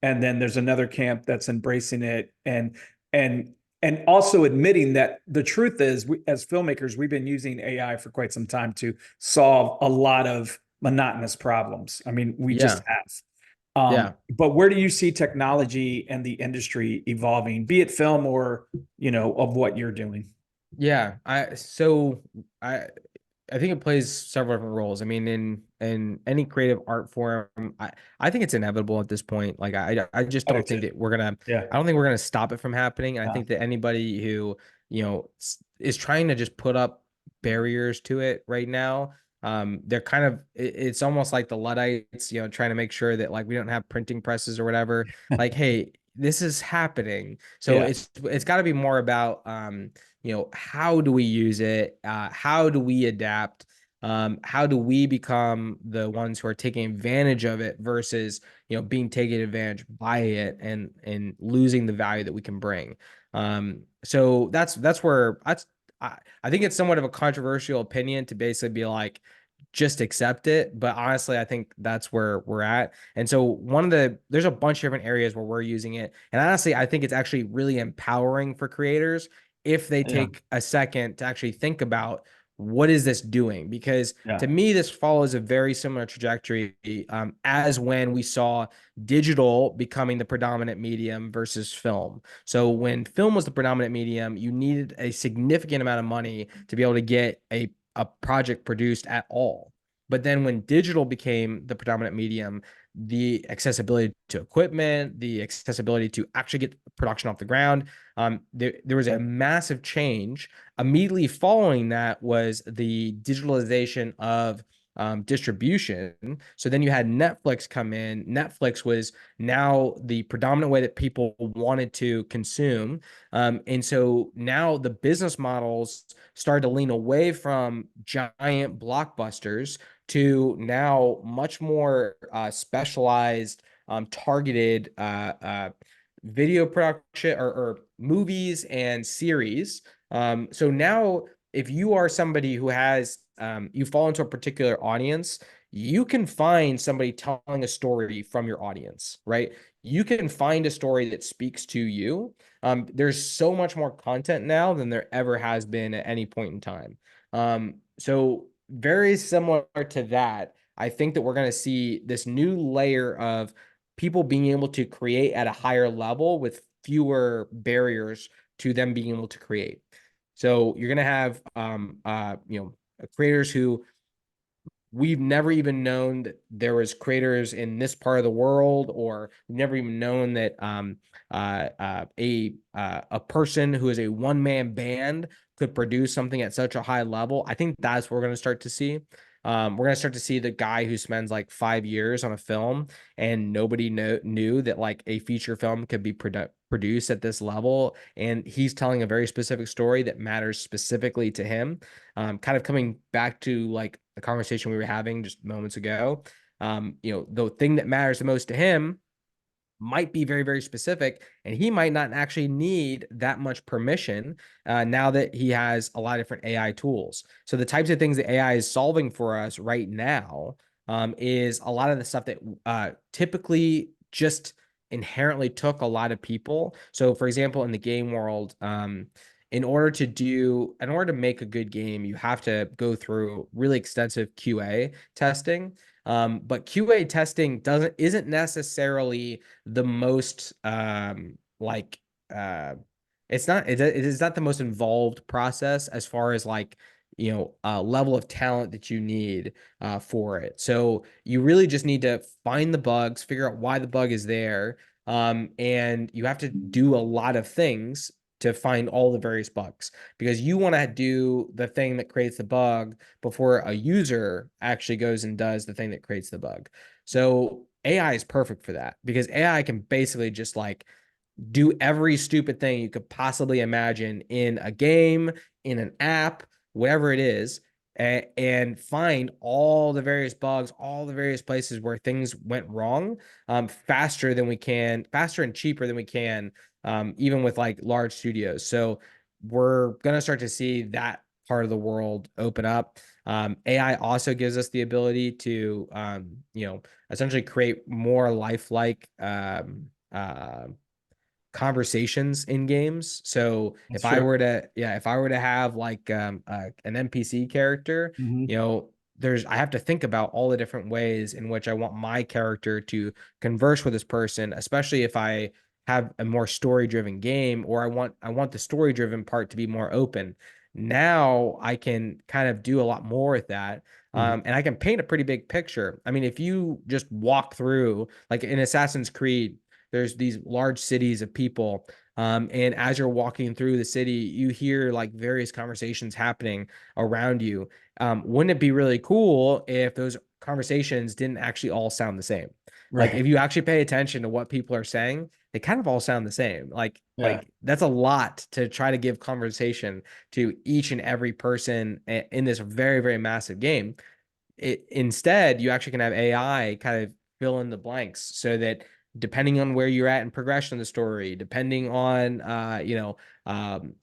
and then there's another camp that's embracing it and and also admitting that the truth is, we, as filmmakers, we've been using AI for quite some time to solve a lot of monotonous problems. I mean, we just Yeah. have. Yeah. But where do you see technology and the industry evolving, be it film or, of what you're doing? Yeah. I I think it plays several different roles. I mean, in any creative art form, I think it's inevitable at this point. Like I just I do don't too. think that we're gonna Yeah. I don't think we're gonna stop it from happening. And I Yeah. think that anybody who, is trying to just put up barriers to it right now, they're kind of it's almost like the Luddites, trying to make sure that like we don't have printing presses or whatever. Like, hey, this is happening. So Yeah. it's got to be more about how do we use it? How do we adapt? How do we become the ones who are taking advantage of it versus, being taken advantage by it and losing the value that we can bring? So that's where I think it's somewhat of a controversial opinion to basically be like, just accept it. But honestly, I think that's where we're at. And so there's a bunch of different areas where we're using it. And honestly, I think it's actually really empowering for creators if they Yeah. take a second to actually think about what is this doing? Because Yeah. to me, this follows a very similar trajectory as when we saw digital becoming the predominant medium versus film. So when film was the predominant medium, you needed a significant amount of money to be able to get a project produced at all. But then when digital became the predominant medium, the accessibility to equipment, the accessibility to actually get production off the ground, there was a massive change. Immediately following that was the digitalization of distribution. So then you had Netflix come in. Netflix was now the predominant way that people wanted to consume. And so now the business models started to lean away from giant blockbusters to now much more specialized, targeted video production or movies and series. So now, if you are somebody who has, you fall into a particular audience, you can find somebody telling a story from your audience, right? You can find a story that speaks to you. There's so much more content now than there ever has been at any point in time. So very similar to that, I think that we're going to see this new layer of people being able to create at a higher level with fewer barriers to them being able to create. So you're going to have creators who we've never even known that there was creators in this part of the world, or we've never even known that a person who is a one-man band could produce something at such a high level. I think that's what we're going to start to see. We're going to start to see the guy who spends like 5 years on a film and nobody knew that like a feature film could be produced at this level, and he's telling a very specific story that matters specifically to him. Kind of coming back to like the conversation we were having just moments ago. The thing that matters the most to him might be very, very specific, and he might not actually need that much permission now that he has a lot of different AI tools. So the types of things that AI is solving for us right now is a lot of the stuff that typically just inherently took a lot of people. So, for example, in the game world, in order to make a good game, you have to go through really extensive QA testing. But QA testing isn't necessarily the most uh it is not the most involved process as far as like level of talent that you need for it. So you really just need to find the bugs, figure out why the bug is there, and you have to do a lot of things to find all the various bugs, because you want to do the thing that creates the bug before a user actually goes and does the thing that creates the bug. So AI is perfect for that, because AI can basically just like do every stupid thing you could possibly imagine in a game, in an app, whatever it is. and find all the various bugs, all the various places where things went wrong, faster than we can, faster and cheaper than we can, even with like large studios. So we're gonna start to see that part of the world open up. AI also gives us the ability to, essentially create more lifelike conversations in games. So That's true. if I were to have like an NPC character, Hmm. I have to think about all the different ways in which I want my character to converse with this person, especially if I have a more story-driven game, or I want the story-driven part to be more open. Now I can kind of do a lot more with that. Hmm. And I can paint a pretty big picture. I mean, if you just walk through, like in Assassin's Creed, there's these large cities of people. And as you're walking through the city, you hear like various conversations happening around you. Wouldn't it be really cool if those conversations didn't actually all sound the same? Like Right. if you actually pay attention to what people are saying, they kind of all sound the same. Yeah. Like that's a lot to try to give conversation to each and every person in this very, very massive game. Instead, you actually can have AI kind of fill in the blanks so that depending on where you're at in progression of the story, depending on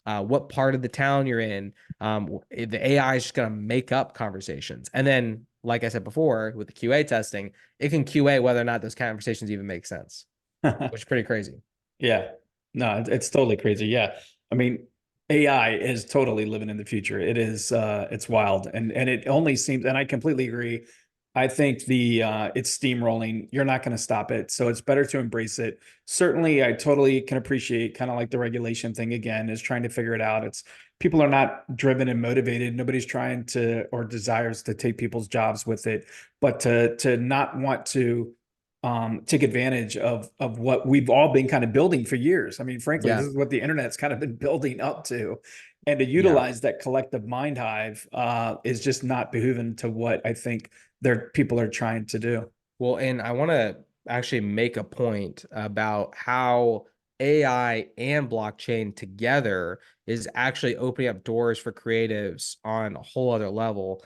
what part of the town you're in, the AI is just going to make up conversations. And then, like I said before, with the QA testing, it can QA whether or not those conversations even make sense, which is pretty crazy. Yeah. No, it's totally crazy. Yeah. I mean, AI is totally living in the future. It is it's wild. And it only seems, and I completely agree. I think it's steamrolling. You're not going to stop it. So it's better to embrace it. Certainly, I totally can appreciate kind of like the regulation thing again, is trying to figure it out. It's people are not driven and motivated. Nobody's trying to or desires to take people's jobs with it, but to not want to take advantage of what we've all been kind of building for years. I mean, frankly, this Yeah. is what the internet's kind of been building up to, and to Yeah. utilize that collective mind hive is just not behooving to what I think their people are trying to do. Well, and I want to actually make a point about how AI and blockchain together is actually opening up doors for creatives on a whole other level.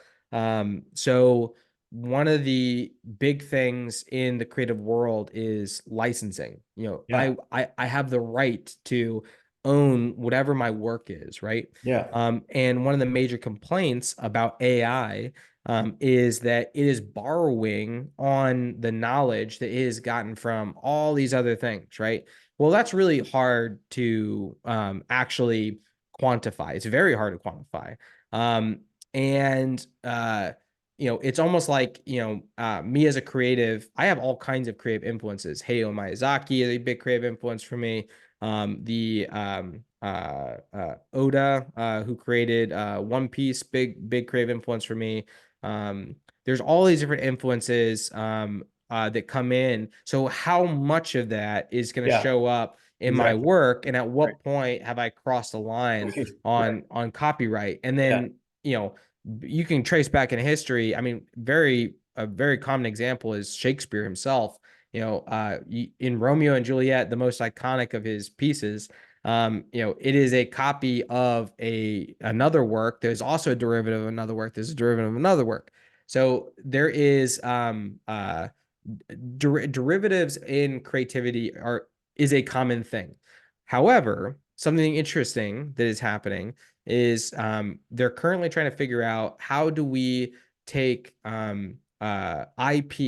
So one of the big things in the creative world is licensing. Yeah, I have the right to own whatever my work is, right? yeah, And one of the major complaints about AI is that it is borrowing on the knowledge that it has gotten from all these other things, right? Well, that's really hard to actually quantify. It's very hard to quantify. And it's almost like, me as a creative, I have all kinds of creative influences. Hayao Miyazaki is a big creative influence for me. The Oda, who created One Piece, big creative influence for me. Um, there's all these different influences that come in. So how much of that is going to yeah, show up in my exactly. work, and at Right, what point have I crossed the line right, right. on copyright? And Yeah, then you can trace back in history. I mean, a very common example is Shakespeare himself. In Romeo and Juliet, the most iconic of his pieces, it is a copy of another work. There's also a derivative of another work. There's a derivative of another work. So there is derivatives in creativity is a common thing. However, something interesting that is happening is they're currently trying to figure out how do we take IP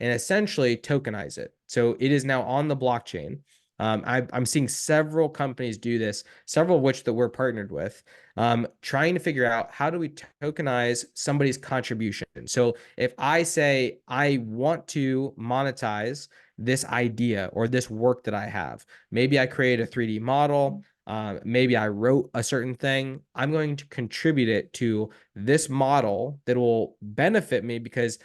and essentially tokenize it. So it is now on the blockchain. I'm seeing several companies do this, several of which that we're partnered with, trying to figure out how do we tokenize somebody's contribution. So if I say I want to monetize this idea or this work that I have, maybe I create a 3D model, maybe I wrote a certain thing, I'm going to contribute it to this model that will benefit me because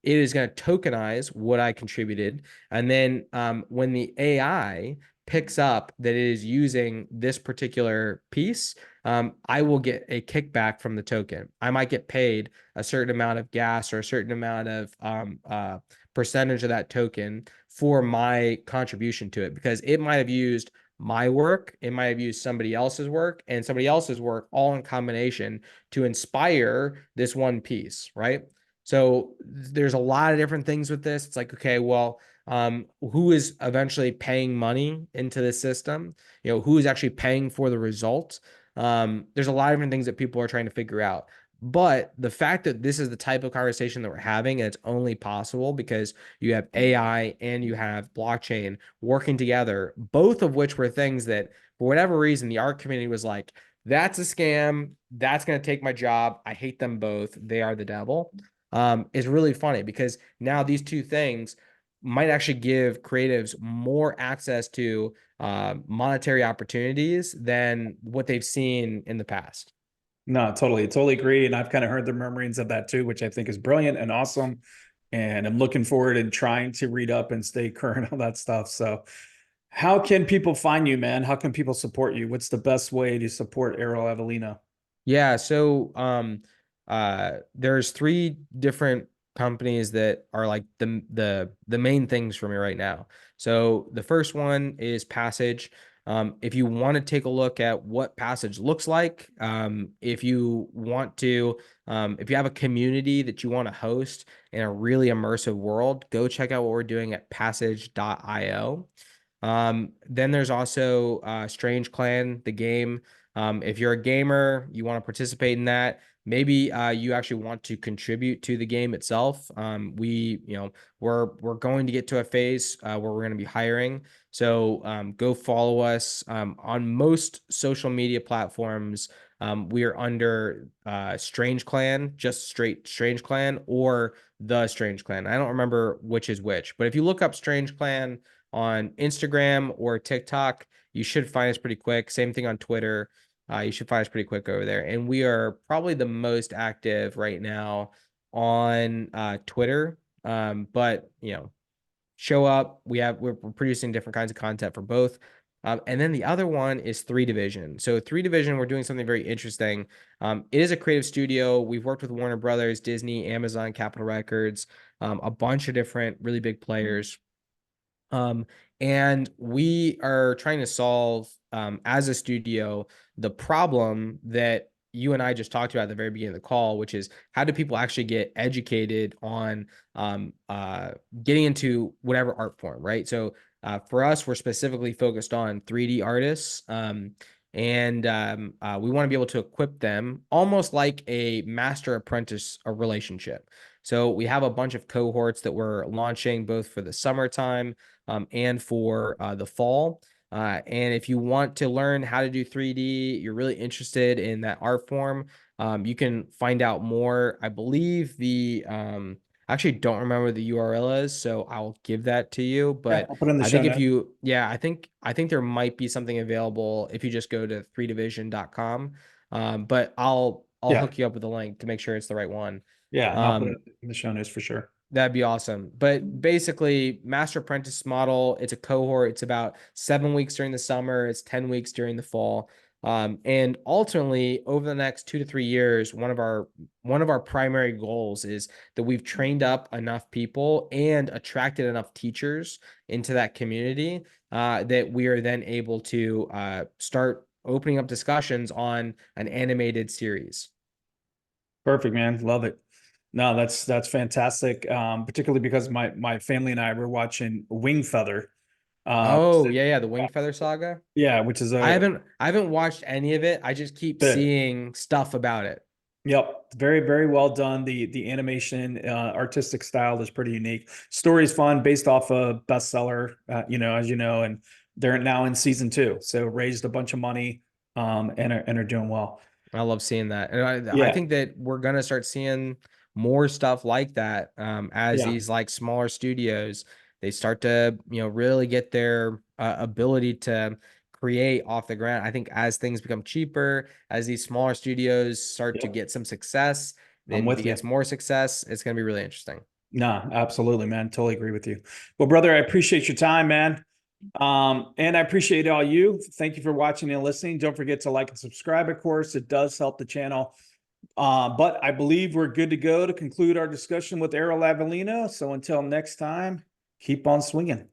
it is going to tokenize what I contributed. And then when the AI picks up that it is using this particular piece, I will get a kickback from the token. I might get paid a certain amount of gas or a certain amount of percentage of that token for my contribution to it because it might have used my work, it might have used somebody else's work and somebody else's work all in combination to inspire this one piece, right? So there's a lot of different things with this. It's like, okay, well, who is eventually paying money into the system? You know, who is actually paying for the result? There's a lot of different things that people are trying to figure out. But the fact that this is the type of conversation that we're having, and it's only possible because you have AI and you have blockchain working together, both of which were things that, for whatever reason, the art community was like, that's a scam. That's going to take my job. I hate them both. They are the devil. Is really funny because now these two things might actually give creatives more access to monetary opportunities than what they've seen in the past. No, totally agree. And I've kind of heard the murmurings of that too, which I think is brilliant and awesome. And I'm looking forward and trying to read up and stay current on that stuff. So, how can people find you, man? How can people support you? What's the best way to support Arel Avellino? Yeah, so there's three different companies that are like the main things for me right now. So the first one is Passage. If you want to take a look at what Passage looks like, if you want to, if you have a community that you want to host in a really immersive world, go check out what we're doing at passage.io. Then there's also Strange Clan, the game. If you're a gamer, you want to participate in that. Maybe you actually want to contribute to the game itself. We're going to get to a phase where we're going to be hiring. So go follow us on most social media platforms. We are under Strange Clan, just straight Strange Clan, or the Strange Clan. I don't remember which is which, but if you look up Strange Clan on Instagram or TikTok, you should find us pretty quick. Same thing on Twitter. You should find us pretty quick over there. And we are probably the most active right now on Twitter. But show up. We're producing different kinds of content for both. And then the other one is 3 Division. So 3 Division, we're doing something very interesting. It is a creative studio. We've worked with Warner Brothers, Disney, Amazon, Capitol Records, a bunch of different really big players. And we are trying to solve, as a studio, the problem that you and I just talked about at the very beginning of the call, which is how do people actually get educated on getting into whatever art form, right? So for us, we're specifically focused on 3D artists. And we want to be able to equip them almost like a master apprentice relationship. So we have a bunch of cohorts that we're launching both for the summertime and for the fall. And if you want to learn how to do 3D, you're really interested in that art form, you can find out more. I believe I actually don't remember the URL is, so I'll give that to you. Yeah, But I'll put in the I show think if notes. you, yeah, I think there might be something available if you just go to 3division.com. But I'll Yeah, hook you up with a link to make sure it's the right one. yeah, and I'll put it Um, in the show notes for sure. That'd be awesome. But basically, Master Apprentice model, it's a cohort. It's about 7 weeks during the summer, it's 10 weeks during the fall. And ultimately, over the next 2 to 3 years, one of our primary goals is that we've trained up enough people and attracted enough teachers into that community that we are then able to start opening up discussions on an animated series. Perfect, man. Love it. No, that's fantastic. Particularly because my family and I were watching Wing Feather. Oh, yeah, yeah, the Wing Feather Saga. Yeah, which is I haven't watched any of it. I just keep good. seeing stuff about it. Yep, very well done. The animation, artistic style is pretty unique. Story's fun, based off a bestseller, as you know, and they're now in season 2, so raised a bunch of money, and are doing well. I love seeing that. And I Yeah, think that we're gonna start seeing more stuff like that as yeah, these like smaller studios they start to, really get their ability to create off the ground. I think as things become cheaper, as these smaller studios start to yep. get some success, I'm then with you. begins more success, it's gonna be really interesting. No, absolutely, man. Totally agree with you. Well, brother, I appreciate your time, man. And I appreciate all you. Thank you for watching and listening. Don't forget to like and subscribe, of course. It does help the channel. But I believe we're good to go to conclude our discussion with Arel Avellino. So until next time, keep on swinging.